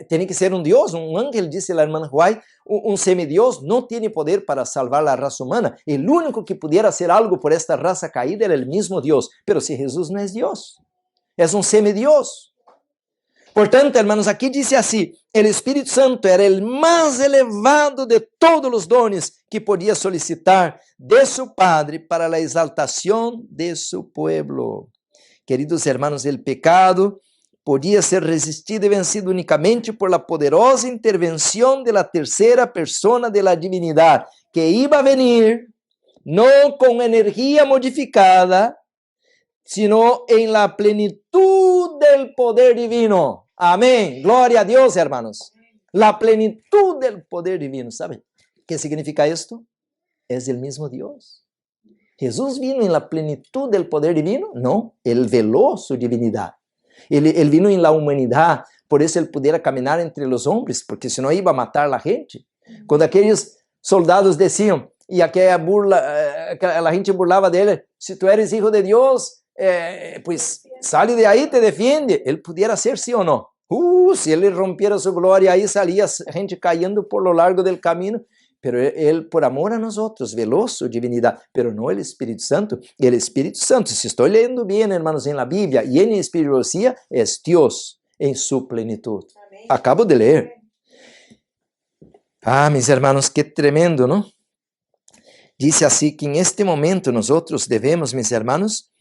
[SPEAKER 4] Tiene que ser un Dios, un ángel, dice la hermana White, un semidios no tiene poder para salvar la raza humana. El único que pudiera hacer algo por esta raza caída era el mismo Dios. Pero si Jesús no es Dios, es un semidios. Por tanto, hermanos, aquí dice así, el Espíritu Santo era el más elevado de todos los dones que podía solicitar de su Padre para la exaltación de su pueblo. Queridos hermanos, el pecado podía ser resistido y vencido únicamente por la poderosa intervención de la tercera persona de la divinidad, que iba a venir no con energía modificada, sino en la plenitud del poder divino. Amén. Gloria a Dios, hermanos. La plenitud del poder divino. ¿Saben qué significa esto? Es el mismo Dios. ¿Jesús vino en la plenitud del poder divino? No, Él veló su divinidad. Él vino en la humanidad, por eso Él pudiera caminar entre los hombres, porque si no iba a matar a la gente. Cuando aquellos soldados decían, y aquella burla, la gente burlaba de Él, si tú eres hijo de Dios, pues sale de ahí, te defiende. Él pudiera hacer sí o no. Si Él rompiera su gloria, ahí salía gente cayendo por lo largo del camino. Pero Él, por amor a nosotros, veló su divinidad, pero no el Espíritu Santo. El Espíritu Santo, si estoy leyendo bien, hermanos, en la Biblia y en espiritualidad, es Dios en su plenitud. Amén. Acabo de leer. Mis hermanos, qué tremendo, ¿no? Dice así que en este momento nosotros debemos, mis hermanos,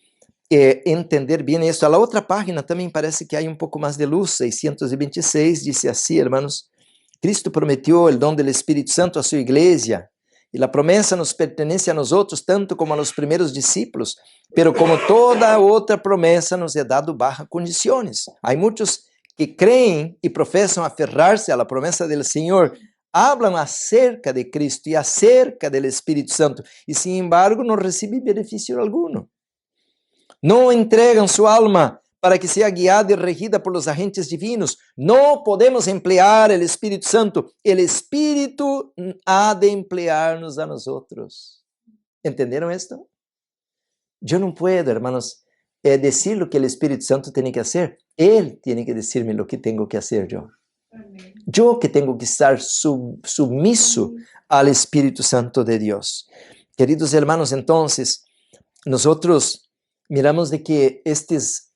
[SPEAKER 4] entender bien esto. A la otra página también parece que hay un poco más de luz, 626, dice así, hermanos. Cristo prometió el don del Espíritu Santo a su iglesia, y la promesa nos pertenece a nosotros tanto como a los primeros discípulos, pero como toda otra promesa nos es dado bajo condiciones. Hay muchos que creen y profesan aferrarse a la promesa del Señor, hablan acerca de Cristo y acerca del Espíritu Santo, y sin embargo no reciben beneficio alguno. No entregan su alma para que sea guiada y regida por los agentes divinos. No podemos emplear el Espíritu Santo. El Espíritu ha de emplearnos a nosotros. ¿Entendieron esto? Yo no puedo, hermanos, decir lo que el Espíritu Santo tiene que hacer. Él tiene que decirme lo que tengo que hacer yo. Amén. Yo que tengo que estar sumiso al Espíritu Santo de Dios. Queridos hermanos, entonces, nosotros miramos de que estes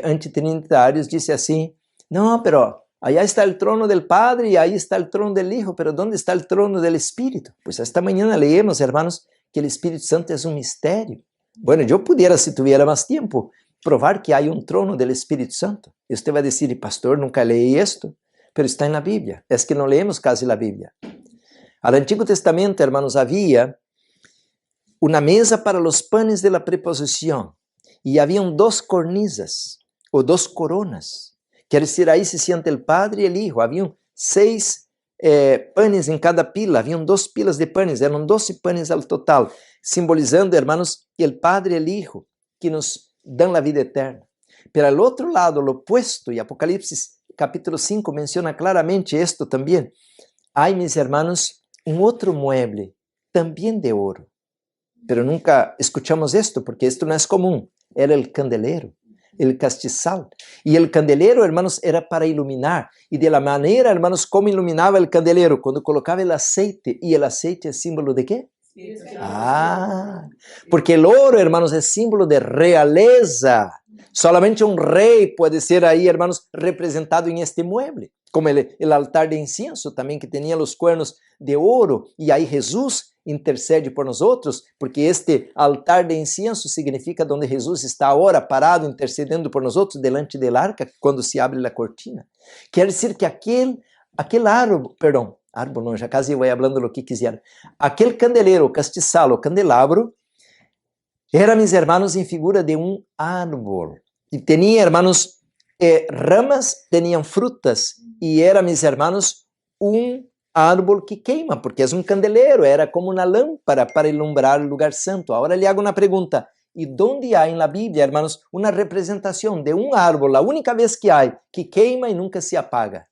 [SPEAKER 4] antitrinitarios dice así, no, pero allá está el trono del Padre y ahí está el trono del Hijo, pero ¿dónde está el trono del Espíritu? Pues esta mañana leemos, hermanos, que el Espíritu Santo es un misterio. Bueno, yo pudiera, si tuviera más tiempo, probar que hay un trono del Espíritu Santo. Y usted va a decir, pastor, nunca leí esto, pero está en la Biblia. Es que no leemos casi la Biblia. Al Antiguo Testamento, hermanos, había una mesa para los panes de la preposición. Y habían dos cornisas o dos coronas. Quiere decir, ahí se sienta el Padre y el Hijo. Habían 6 panes en cada pila. Habían 2 pilas de panes. Eran 12 panes al total. Simbolizando, hermanos, el Padre y el Hijo que nos dan la vida eterna. Pero al otro lado, lo opuesto, y Apocalipsis capítulo 5 menciona claramente esto también. Hay, mis hermanos, un otro mueble, también de oro. Pero nunca escuchamos esto porque esto no es común. Era el candelero, el castizal. Y el candelero, hermanos, era para iluminar. Y de la manera, hermanos, como iluminaba el candelero, cuando colocaba el aceite. ¿Y el aceite es símbolo de qué? Porque el oro, hermanos, es símbolo de realeza. Solamente un rey puede ser ahí, hermanos, representado en este mueble. como el altar de incienso também, que tinha os cuernos de ouro, e aí Jesus intercede por nós outros, porque este altar de incienso significa onde Jesus está agora parado, intercedendo por nós outros, delante del arca, quando se abre a cortina. Quer dizer que aquele árbol não, já quase eu ia falando o que quiser. Aquele candelero, castiçal, candelabro, era, mis hermanos, em figura de um árbol. E tinha, hermanos, ramas, tinham frutas, e era, mis hermanos, um árbol que queima, porque é um candelero, era como uma lâmpada para iluminar o lugar santo. Agora lhe hago uma pergunta: e onde há na Bíblia, hermanos, uma representação de um árbol, a única vez que há, que queima e nunca se apaga?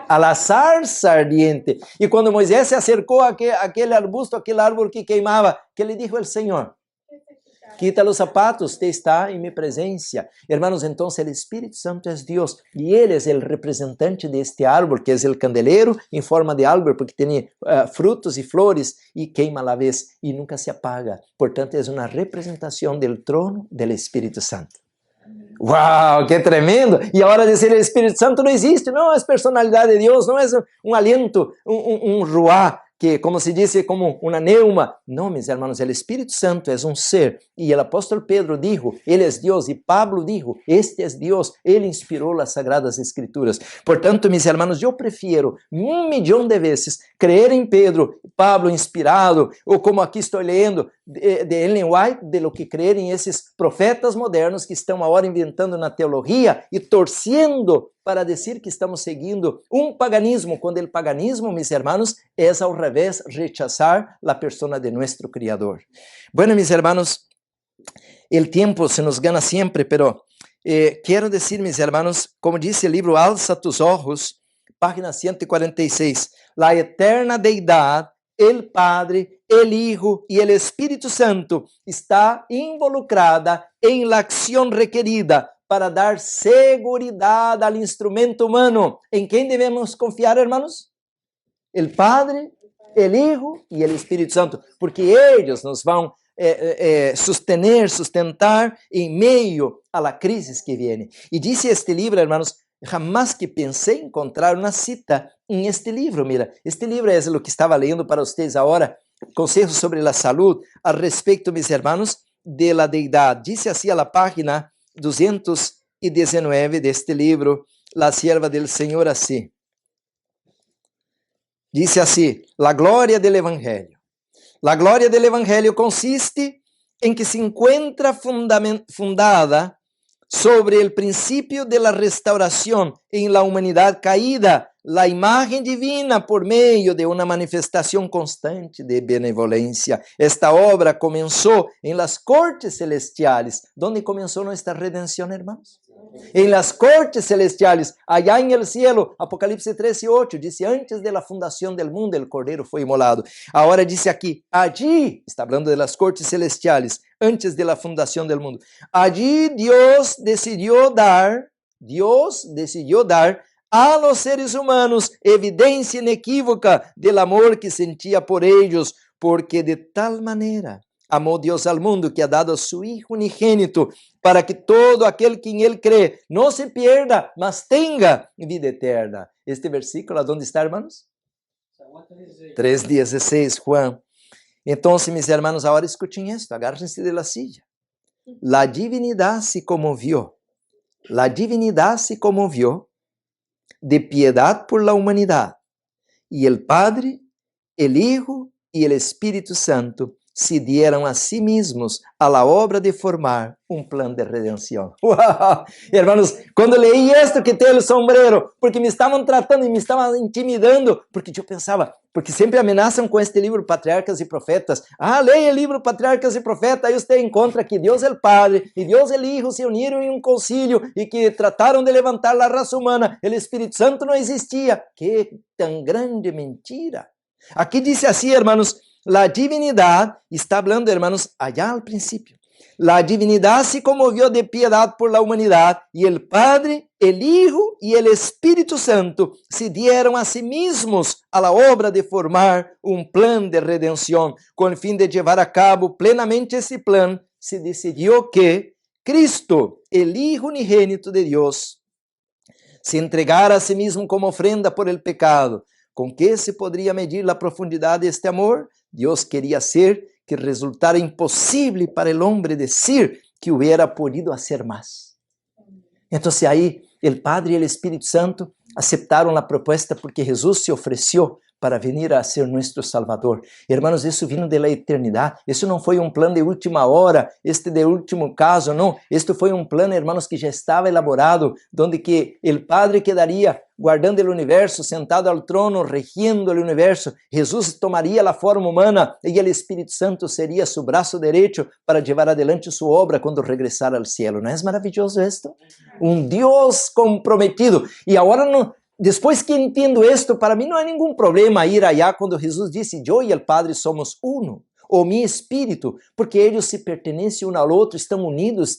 [SPEAKER 4] A la zarza ardiente. E quando Moisés se acercou àquele arbusto, aquele árvore que queimava, que lhe dijo o Senhor? Quita los zapatos, te está em minha presença. Hermanos, então o Espírito Santo é Deus, e Ele é o representante deste árbol, que é o candelero em forma de árvore, porque tem frutos e flores, e queima a la vez, e nunca se apaga. Portanto, é uma representação do trono do Espírito Santo. ¡Wow! ¡Qué tremendo! Y ahora decir el Espíritu Santo no existe, no es personalidad de Dios, no es un aliento, un ruá, que como se dice, como una neuma. No, mis hermanos, el Espíritu Santo es un ser. Y el apóstol Pedro dijo, Él es Dios. Y Pablo dijo, este es Dios. Él inspiró las Sagradas Escrituras. Por tanto, mis hermanos, yo prefiero 1.000.000 de veces creer en Pedro, Pablo inspirado, o como aquí estoy leyendo de Ellen White, de lo que creer en esos profetas modernos que estão agora inventando na teologia e torcendo para dizer que estamos seguindo um paganismo, quando o paganismo, mis hermanos, é ao revés, rechazar a persona de nosso Criador. Bueno, mis hermanos, el tiempo se nos gana sempre, pero quero dizer, mis hermanos, como dice o livro Alza tus ojos, página 146, la eterna deidad, el Padre, el Hijo y el Espíritu Santo está involucrada en la acción requerida para dar seguridad al instrumento humano. ¿En quién debemos confiar, hermanos? El Padre, el Hijo y el Espíritu Santo, porque ellos nos vão sustentar em meio a la crisis que viene. E dice este livro, hermanos, jamás que pensei encontrar uma cita em este livro. Mira, este livro é o que estava lendo para vocês agora, Consejos sobre a Saúde, a respeito, mis hermanos, de la deidade. Dice assim a la página 219 deste livro, La Sierva del Senhor, assim. Dice assim, la glória del Evangelho. La glória del Evangelho consiste em que se encuentra fundada sobre el principio de la restauración en la humanidad caída, la imagen divina por medio de una manifestación constante de benevolencia. Esta obra comenzó en las cortes celestiales. ¿Dónde comenzó nuestra redención, hermanos? En las cortes celestiales, allá en el cielo. Apocalipsis 13:8 dice, antes de la fundación del mundo el Cordero fue inmolado. Ahora dice aquí, allí, está hablando de las cortes celestiales, antes de la fundación del mundo. Allí Dios decidió dar a los seres humanos evidencia inequívoca del amor que sentía por ellos, porque de tal manera amó Dios al mundo que ha dado a su Hijo unigénito, para que todo aquel que en Él cree no se pierda, mas tenga vida eterna. Este versículo, ¿dónde está, hermanos? 3:16, Juan. Entonces, mis hermanos, ahora escuchen esto, agárrense de la silla. La divinidad se conmovió de piedad por la humanidad, y el Padre, el Hijo y el Espíritu Santo se dieron a sí mismos a la obra de formar un plan de redención. ¡Wow! Hermanos, cuando leí esto, quité el sombrero, porque me estaban tratando y me estaban intimidando, porque yo pensaba, porque sempre amenazam com este livro Patriarcas e Profetas. Leia o livro Patriarcas e Profetas, aí você encontra que Deus é o Padre e Deus é o Hijo se uniram em um concílio e que trataram de levantar a raça humana. O Espírito Santo não existia. Que tão grande mentira. Aqui diz assim, hermanos, la divinidad, está hablando, hermanos, allá al principio. La divinidad se conmovió de piedad por la humanidad y el Padre, el Hijo y el Espíritu Santo se dieron a sí mismos a la obra de formar un plan de redención. Con el fin de llevar a cabo plenamente ese plan, se decidió que Cristo, el Hijo unigénito de Dios, se entregara a si mismo como ofrenda por el pecado, ¿con qué se podría medir la profundidad de este amor? Dios quería hacer que resultara imposible para el hombre decir que hubiera podido hacer más. Entonces ahí el Padre y el Espíritu Santo aceptaron la propuesta porque Jesús se ofreció para venir a ser nuestro Salvador. Hermanos, isso vino de la eternidad. Isso não foi um plano de última hora, de último caso, não. Este foi um plano, hermanos, que já estava elaborado, donde que el Padre quedaria guardando el universo, sentado al trono, regiendo el universo. Jesús tomaría la forma humana y el Espíritu Santo sería su brazo derecho para llevar adelante su obra cuando regresara al cielo. ¿No es maravilloso esto? Un Dios comprometido. Y ahora no, después que entiendo esto, para mí no hay ningún problema ir allá cuando Jesús dice, yo y el Padre somos uno. O mi espírito, porque ellos se pertenecem um ao outro, estão unidos,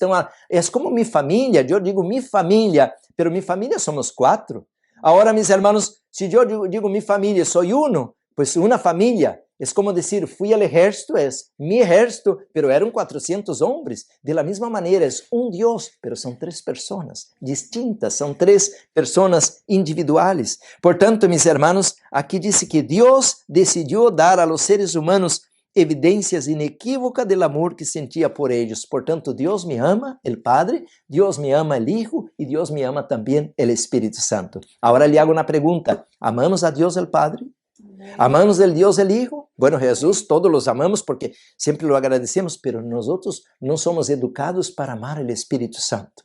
[SPEAKER 4] é como mi família, eu digo mi família, pero mi família somos 4. Agora, mis hermanos, se eu digo mi família, sou uno, pues uma família, é como dizer, fui ao ejército, é mi ejército, pero eram 400 homens. De la misma maneira, é um Deus, pero são 3 pessoas distintas, são 3 pessoas individuais. Portanto, mis hermanos, aqui diz que Deus decidiu dar a los seres humanos evidências inequívocas do amor que sentia por eles. Portanto, Deus me ama, o Padre, Deus me ama, o Hijo, e Deus me ama também, o Espírito Santo. Agora lhe hago uma pergunta: amamos a Deus, o Padre? ¿Amamos el Dios el Hijo? Bueno, Jesús todos los amamos porque siempre lo agradecemos, pero nosotros no somos educados para amar el Espíritu Santo.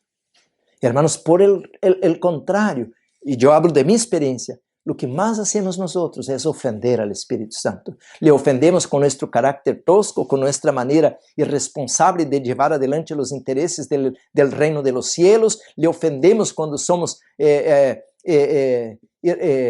[SPEAKER 4] Hermanos, por el contrario, y yo hablo de mi experiencia, lo que más hacemos nosotros es ofender al Espíritu Santo. Le ofendemos con nuestro carácter tosco, con nuestra manera irresponsable de llevar adelante los intereses del reino de los cielos. Le ofendemos cuando somos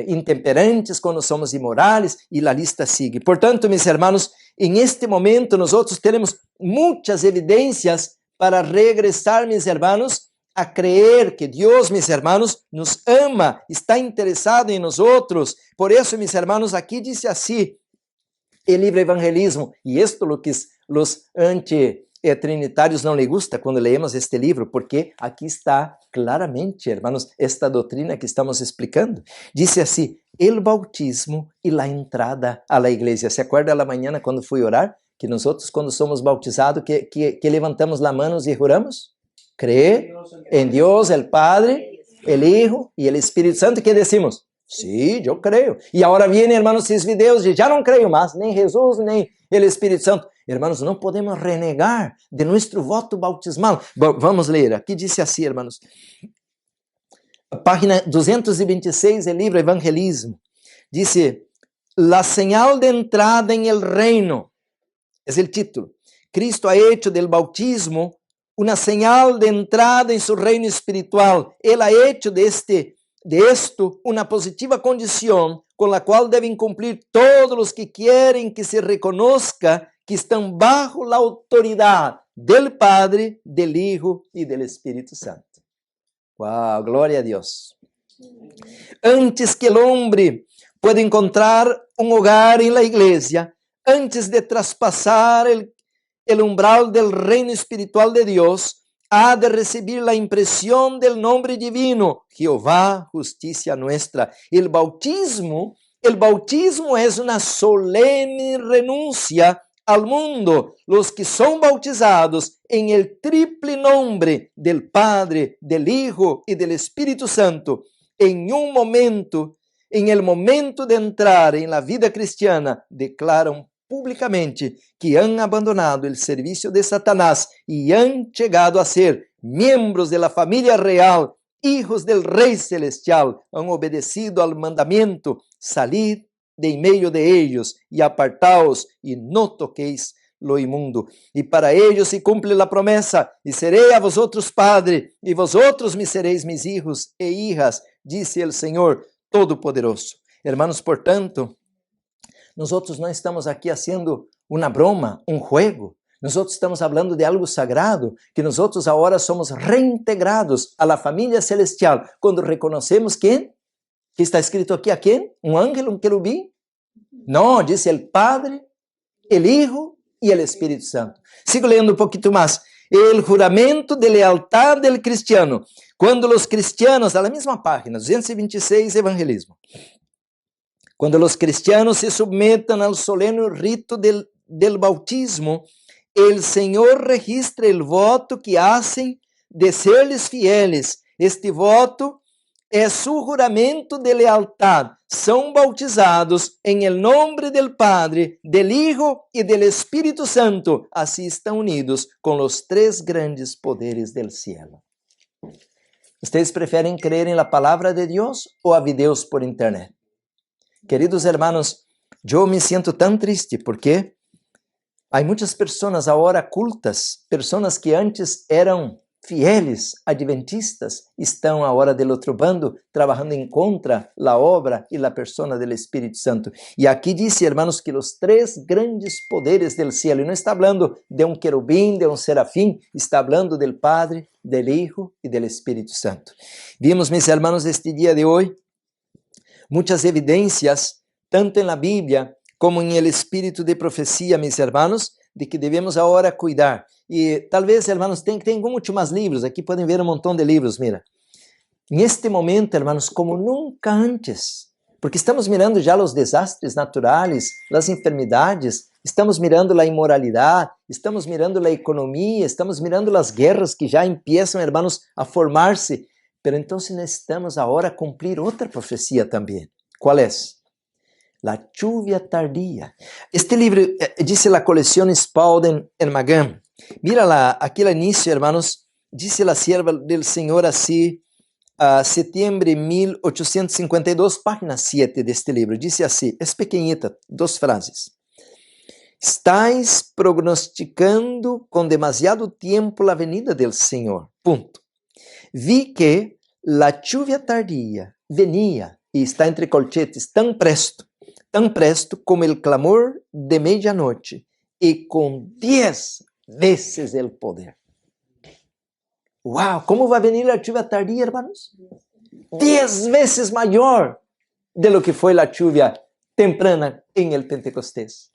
[SPEAKER 4] intemperantes, quando somos imorales, e a lista sigue. Portanto, meus irmãos, em este momento nós temos muitas evidências para regressar, meus irmãos, a creer que Deus, meus irmãos, nos ama, está interessado em nós outros. Por isso, meus irmãos, aqui diz assim, o livro Evangelismo, e isto é o que os anti-trinitários não lhe gusta quando leemos este livro, porque aqui está claramente, hermanos, esta doutrina que estamos explicando. Dice assim, el bautismo e la entrada a la iglesia. ¿Se acuerda la mañana quando fui orar? Que nós quando somos bautizados, que levantamos las manos e juramos? Creer en Dios, el Padre, el Hijo y el Espíritu Santo. ¿Qué decimos? Sí, yo creo. Y ahora vienen, hermanos, esses videos de ya no creo más, nem Jesús, nem el Espíritu Santo. Hermanos, não podemos renegar de nosso voto bautismal. Vamos ler, aqui diz assim, hermanos. Página 226 do livro Evangelismo. Diz, la señal de entrada en el reino. É o título. Cristo ha hecho del bautismo una señal de entrada en su reino espiritual. Él ha hecho de esto una positiva condición con la cual deben cumplir todos los que quieren que se reconozca que estão bajo la autoridad del Padre, del Hijo y del Espíritu Santo. ¡Wow! Gloria a Dios. Antes que el hombre pueda encontrar un hogar en la iglesia, antes de traspasar el umbral del reino espiritual de Dios, ha de recibir la impresión del nombre divino, Jehová, justicia nuestra. El bautismo es una solemne renuncia al mundo. Los que son bautizados en el triple nombre del Padre, del Hijo y del Espíritu Santo, en el momento de entrar en la vida cristiana, declaran públicamente que han abandonado el servicio de Satanás y han llegado a ser miembros de la familia real, hijos del Rey Celestial, han obedecido al mandamiento, salid de en medio de ellos y apartaos y no toquéis lo inmundo. Y para ellos se cumple la promesa, y seré a vosotros padre, y vosotros me seréis mis hijos e hijas, dice el Señor Todopoderoso. Hermanos, portanto, nosotros não estamos aqui haciendo uma broma, um juego. Nosotros estamos hablando de algo sagrado, que nosotros ahora somos reintegrados a la familia celestial, quando reconocemos ¿quién? Que está escrito aqui a ¿quién? ¿Un ángel, un querubín? No, dice el Padre, el Hijo y el Espíritu Santo. Sigo lendo um pouquinho mais. el juramento de lealtad del cristiano. Cuando los cristianos, a la misma página, 226, Evangelismo. Cuando los cristianos se sometan al solemne rito del bautismo, el Señor registra el voto que hacen de serles fieles. Este voto é su juramento de lealtad. São bautizados em el nombre del Padre, del Hijo e del Espírito Santo. Assim estão unidos com os três grandes poderes del cielo. Vocês preferem crer em la palavra de Deus ou a videos por internet? Queridos hermanos, eu me sinto tão triste porque há muitas pessoas agora cultas, pessoas que antes eram fieles, adventistas, estão agora del outro bando, trabalhando em contra a obra e a persona do Espírito Santo. E aqui diz, hermanos, que os três grandes poderes del cielo, e não está falando de um querubim, de um serafim, está falando del Padre, del Hijo e del Espírito Santo. Vimos, mis hermanos, este dia de hoje, muitas evidências, tanto na Bíblia como em el espírito de profecia, mis hermanos, de que devemos agora cuidar. E talvez, hermanos, tem muitos mais livros, aqui podem ver um montão de livros, mira. Neste momento, hermanos, como nunca antes, porque estamos mirando já os desastres naturais, as enfermidades, estamos mirando a imoralidade, estamos mirando a economia, estamos mirando as guerras que já empiezam, hermanos, a formar-se. Pero então necessitamos agora cumprir outra profecia também. Qual é? La lluvia tardía. Este libro dice la colección Spalding en Magam. Mira aquí al inicio, hermanos, dice la sierva del Señor así, septiembre de 1852, página 7 de este libro. Dice así, es pequeñita, 2 frases. Estáis prognosticando con demasiado tiempo la venida del Señor. Punto. Vi que la lluvia tardía venía, y está entre colchetes, tan presto como el clamor de medianoche y con 10 veces el poder. ¡Wow! ¿Cómo va a venir la lluvia tardía, hermanos? 10 veces mayor de lo que fue la lluvia temprana en el Pentecostés.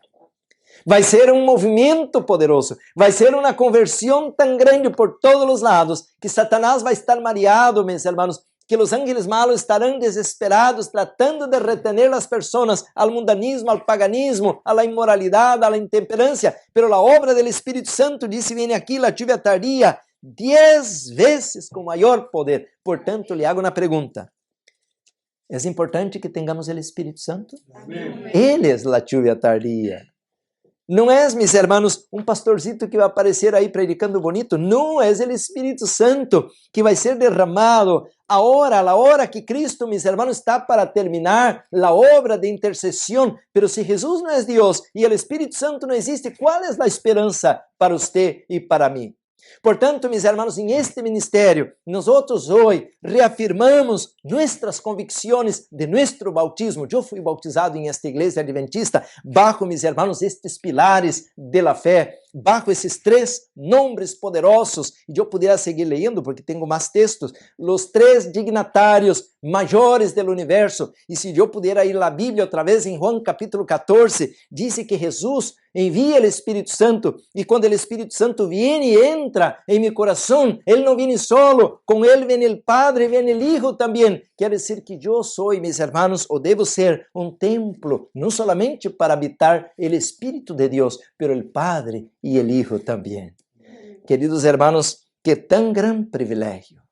[SPEAKER 4] Vai ser um movimento poderoso, vai ser uma conversão tão grande por todos os lados, que Satanás vai estar mareado, meus irmãos, que os ángeles malos estarão desesperados, tratando de retener as pessoas ao mundanismo, ao paganismo, à imoralidade, à intemperância, pero a obra do Espírito Santo, disse, vem aqui, la lluvia tardía, 10 vezes com maior poder. Portanto, lhe hago uma pergunta. É importante que tenhamos o Espírito Santo? Amém. Ele é a lluvia tardía. Não é, meus irmãos, um pastorcito que vai aparecer aí predicando bonito. Não, é o Espírito Santo que vai ser derramado a hora que Cristo, meus irmãos, está para terminar a obra de intercessão. Pero se Jesus não é Deus e o Espírito Santo não existe, qual é a esperança para você e para mim? Portanto, meus irmãos, em este ministério, nós hoje reafirmamos nossas convicções de nosso bautismo. Eu fui bautizado em esta igreja adventista, bajo, meus irmãos, estes pilares de la fé, bajo esses 3 nomes poderosos. E eu poderia seguir lendo, porque tenho mais textos, os 3 dignatários maiores do universo. E se eu puder ir à Bíblia outra vez, em João capítulo 14, diz que Jesus envia o Espírito Santo, e quando o Espírito Santo vem e entra em meu coração, ele não vem solo, com ele vem o Padre, vem o Hijo também. Quer dizer que eu sou, meus irmãos, ou devo ser um templo, não somente para habitar o Espírito de Deus, pero o Padre e o Hijo também. Queridos irmãos, que tão grande privilégio.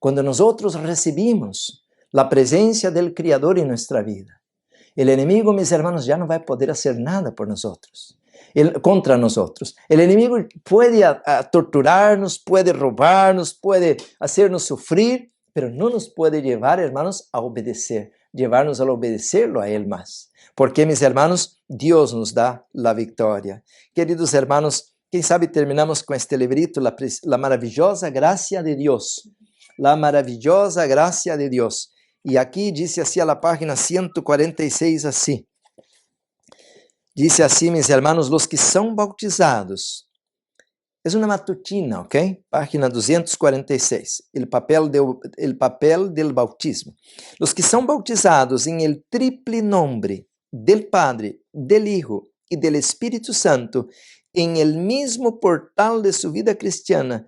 [SPEAKER 4] Quando nós recebemos a presença do Criador em nossa vida, o inimigo, meus irmãos, já não vai poder fazer nada por nós, contra nós. O inimigo pode torturar-nos, pode roubar-nos, pode fazer-nos sofrer, mas não nos pode levar, irmãos, a obedecer, levar-nos a obedecê-lo a Ele mais. Porque, meus irmãos, Deus nos dá a vitória. Queridos irmãos, quem sabe terminamos com este librito, La maravilhosa gracia de Deus. La maravilhosa gracia de Deus. E aqui diz assim a página 146 assim. Diz assim, meus irmãos, os que são bautizados. É uma matutina, ok? Página 246. O papel del bautismo. Os que são bautizados em el triple nombre del Padre, del Hijo e del Espírito Santo en el mismo portal de su vida cristiana,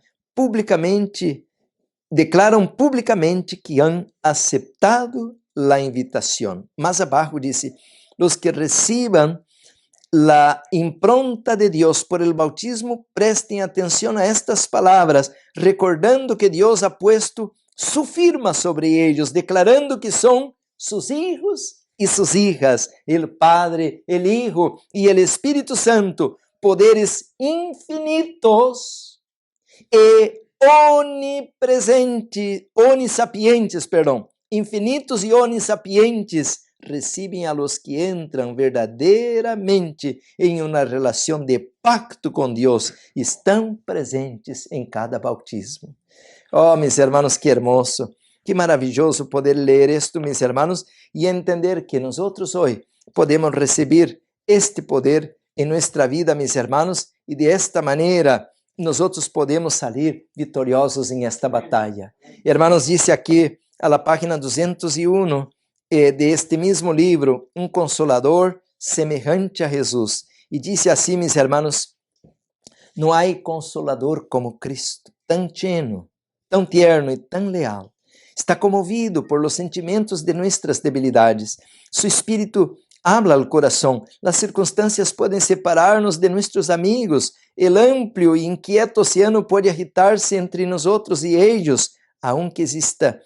[SPEAKER 4] declaram publicamente que han aceptado la invitación. Más abajo dice, los que reciban la impronta de Dios por el bautismo, presten atención a estas palabras, recordando que Dios ha puesto su firma sobre ellos, declarando que son sus hijos y sus hijas, el Padre, el Hijo y el Espíritu Santo, poderes infinitos e infinitos y onisapientes, reciben a los que entran verdaderamente en una relación de pacto con Dios y están presentes en cada bautismo. Oh, mis hermanos, qué hermoso, qué maravilloso poder leer esto, mis hermanos, y entender que nosotros hoy podemos recibir este poder en nuestra vida, mis hermanos, y de esta manera nosotros podemos salir victoriosos en esta batalla. Hermanos, dice aquí a la página 201 de este mismo libro, un consolador semejante a Jesús. Y dice así, mis hermanos, no hay consolador como Cristo, tan lleno, tan tierno y tan leal. Está conmovido por los sentimientos de nuestras debilidades. Su espíritu habla al corazón. Las circunstancias pueden separarnos de nuestros amigos. El amplio e inquieto océano puede agitarse entre nosotros y ellos, aunque exista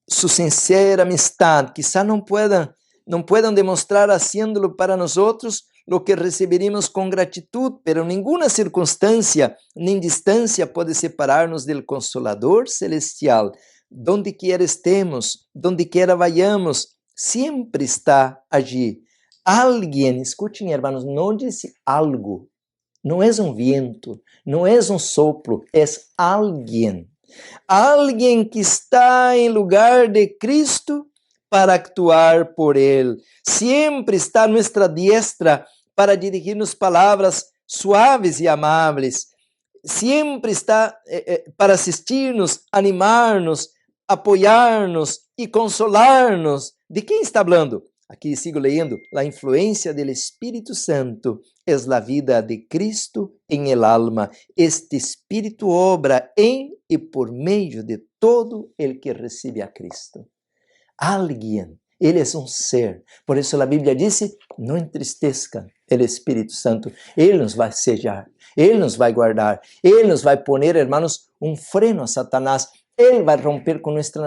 [SPEAKER 4] su sincera amistad. Quizá no puedan demostrar haciéndolo para nosotros lo que recibiremos con gratitud, pero ninguna circunstancia ni distancia puede separarnos del Consolador Celestial. Donde quiera estemos, donde quiera vayamos, siempre está allí. Alguien, escuchen hermanos, no dice algo, no es un viento, no es un soplo, es alguien. Alguien que está en lugar de Cristo para actuar por Él. Siempre está a nuestra diestra para dirigirnos palabras suaves y amables. Siempre está para asistirnos, animarnos, apoyarnos y consolarnos. ¿De quién está hablando? Aquí sigo leyendo. La influencia del Espíritu Santo es la vida de Cristo en el alma. Este Espíritu obra en y por medio de todo el que recibe a Cristo. Alguien, Ele es un ser. Por eso la Biblia dice, no entristezcan el Espíritu Santo. Ele nos vai sellar, Ele nos vai guardar, Ele nos vai poner, hermanos, un freno a Satanás. Ele vai romper com nossa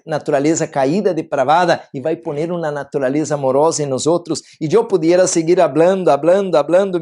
[SPEAKER 4] natureza caída, depravada, e vai poner uma natureza amorosa em nós outros. E eu pudiera seguir hablando,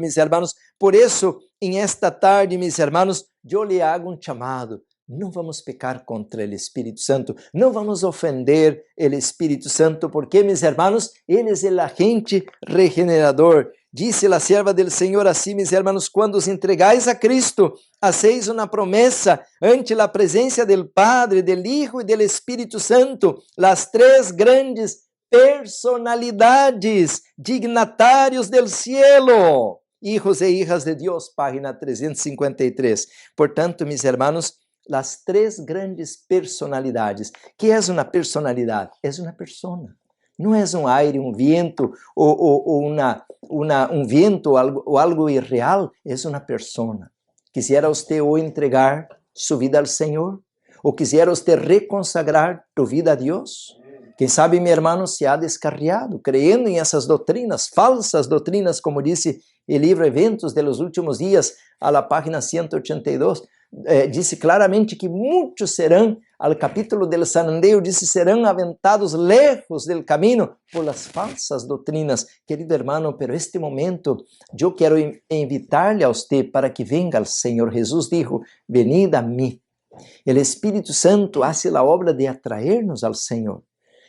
[SPEAKER 4] mis hermanos. Por isso, em esta tarde, mis hermanos, eu lhe hago um chamado. Não vamos pecar contra o Espírito Santo, não vamos ofender o Espírito Santo, porque, mis hermanos, Ele é o agente regenerador. Dice la sierva del Señor así, mis hermanos, cuando os entregais a Cristo, hacéis una promesa ante la presencia del Padre, del Hijo y del Espíritu Santo, las tres grandes personalidades, dignatarios del cielo, hijos e hijas de Dios, página 353. Portanto, mis hermanos, las tres grandes personalidades. ¿Qué es una personalidad? Es una persona. Não é um aire, um vento, ou um vento ou algo irreal, é uma pessoa. Quisiera você hoje entregar sua vida ao Senhor? Ou quisiera você reconsagrar tu vida a Deus? Quem sabe, meu irmão, se ha descarriado, creyendo em essas doutrinas, falsas doutrinas, como disse o livro Eventos de los Últimos Dias, a la página 182, disse claramente que muitos serão, ao capítulo del Sanandeo, disse, serão aventados lejos del camino por las falsas doutrinas. Querido hermano, pero este momento, eu quero invitar-lhe a você para que venga ao Senhor. Jesus dijo, venid a mim. O Espírito Santo hace a obra de atraer-nos ao Senhor.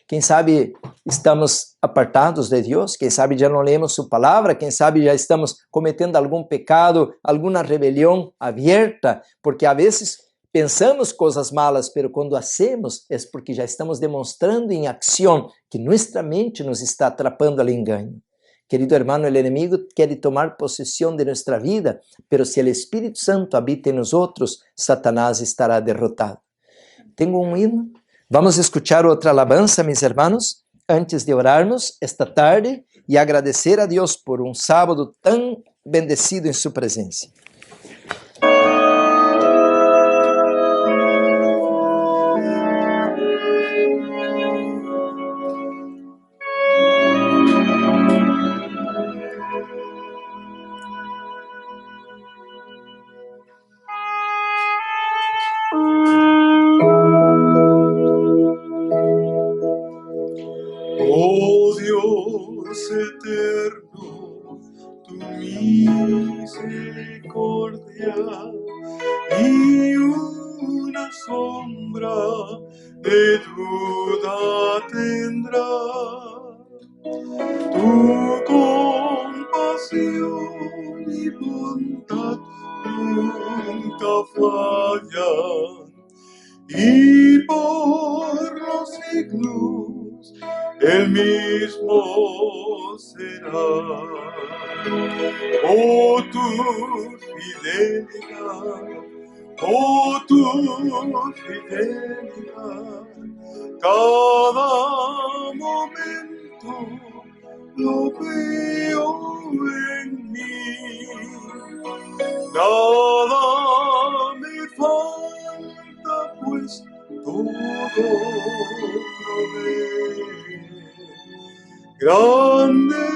[SPEAKER 4] Quem sabe estamos apartados de Deus, quem sabe já não lemos sua palavra, quem sabe já estamos cometendo algum pecado, alguma rebelião aberta, porque a vezes pensamos coisas malas, mas quando hacemos é porque já estamos demonstrando em ação que nossa mente nos está atrapando ao engano. Querido hermano, o inimigo quer tomar possessão de nossa vida, mas se o Espírito Santo habita em nós, Satanás estará derrotado. Tenho um hino. Vamos escuchar outra alabanza, mis hermanos, antes de orarmos esta tarde e agradecer a Deus por um sábado tão bendecido em sua presença.
[SPEAKER 5] Oh Dios eterno, tu misericordia y una sombra de duda tendrá. Tu compasión y bondad nunca fallan, y por los siglos el mismo será. Oh tu fidelidad, cada momento lo veo en mí. Nada me falta, pues todo provee. Grande,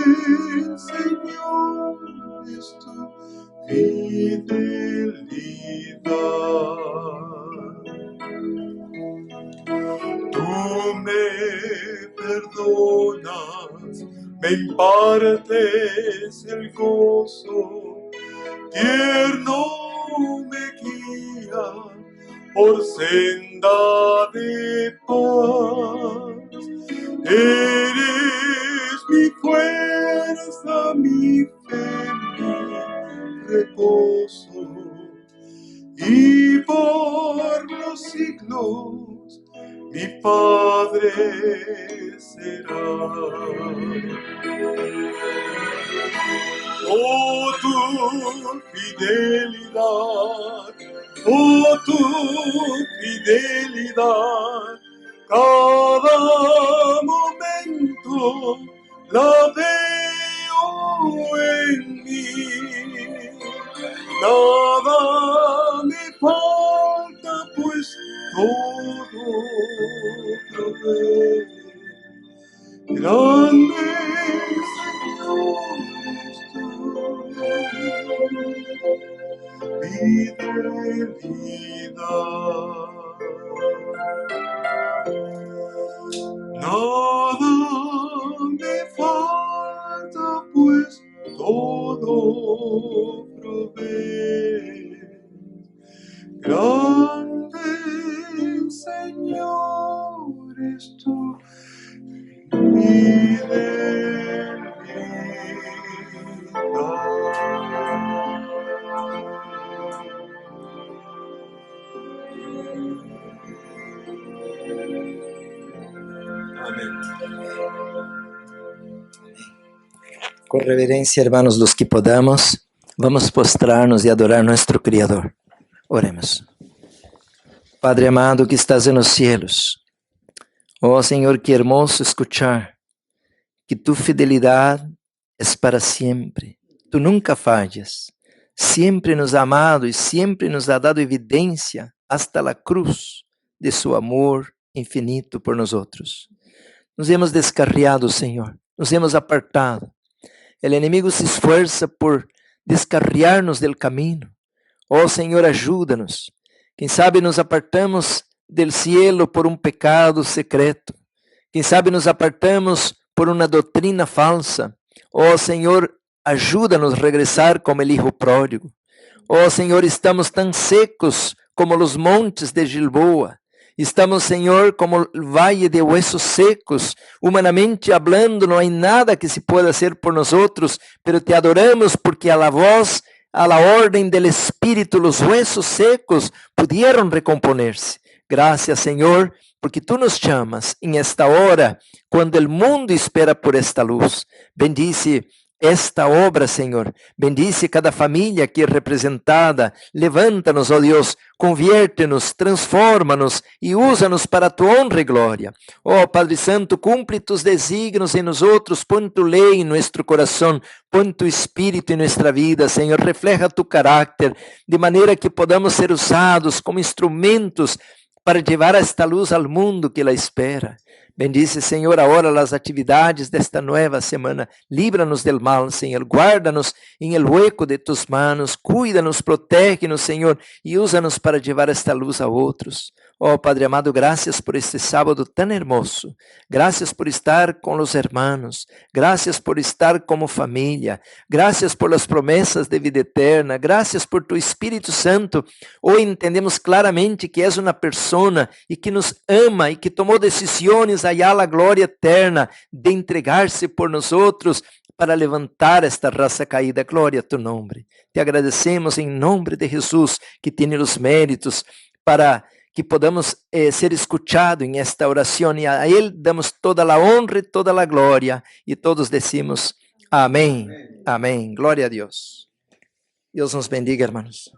[SPEAKER 5] Señor, es tu fidelidad. Tú me perdonas, me impartes el gozo, tierno me guía por senda de paz. Eres mi fuerza, mi fe, mi reposo, y por los siglos mi Padre será. Oh tu fidelidad, cada momento la veo en mí. Nada me falta, pues todo provee. Grande, Señor, es tu fidelidad. Nada me falta, pues todo provee. Grande, Señor, es tu
[SPEAKER 4] Com reverência, hermanos, los que podamos, vamos postrar-nos e adorar nuestro Criador. Oremos. Padre amado que estás en los cielos, oh Senhor, que hermoso escuchar que tu fidelidad es para siempre. Tu nunca fallas. Siempre nos ha amado e sempre nos ha dado evidência hasta la cruz de su amor infinito por nosotros. Nos hemos descarriado, Senhor, nos hemos apartado. El enemigo se esfuerza por descarriar-nos del camino. Oh Senhor, ajuda-nos. Quem sabe nos apartamos del cielo por um pecado secreto. Quem sabe nos apartamos por uma doutrina falsa. Oh Senhor, ajuda-nos a regressar como el hijo pródigo. Oh Senhor, estamos tão secos como os montes de Gilboa. Estamos, Senhor, como o valle de huesos secos. Humanamente hablando, não há nada que se pueda hacer por nosotros, pero te adoramos porque a la voz, a la orden del Espíritu, los huesos secos pudieron recomponerse. Gracias, Senhor, porque tu nos chamas em esta hora, quando o mundo espera por esta luz. Bendice esta obra, Senhor. Bendice cada família aqui representada. Levanta-nos, ó Deus, convierte-nos, transforma-nos e usa-nos para a tua honra e glória. Ó Padre Santo, cumpre tus desígnios em nós outros, põe tu lei em nosso coração, põe tu espírito em nossa vida, Senhor. Refleja tu caráter, de maneira que podamos ser usados como instrumentos para levar esta luz ao mundo que la espera. Bendice, Senhor, agora as atividades desta nova semana. Líbranos del mal, Senhor. Guarda-nos em el hueco de tus manos. Cuida-nos, protege-nos, Senhor, e usa-nos para levar esta luz a outros. Oh, Padre amado, graças por este sábado tão hermoso. Graças por estar com os hermanos. Graças por estar como família. Graças por as promessas de vida eterna. Graças por tu Espírito Santo. Hoje entendemos claramente que és uma persona e que nos ama e que tomou decisões allá a glória eterna de entregar-se por nós outros para levantar esta raça caída. Glória a tu nome. Te agradecemos em nome de Jesus, que tem os méritos para que podamos ser escuchados em esta oração, e a Ele damos toda a honra e toda a glória, e todos decimos amém, amém. Glória a Deus. Deus nos bendiga, hermanos.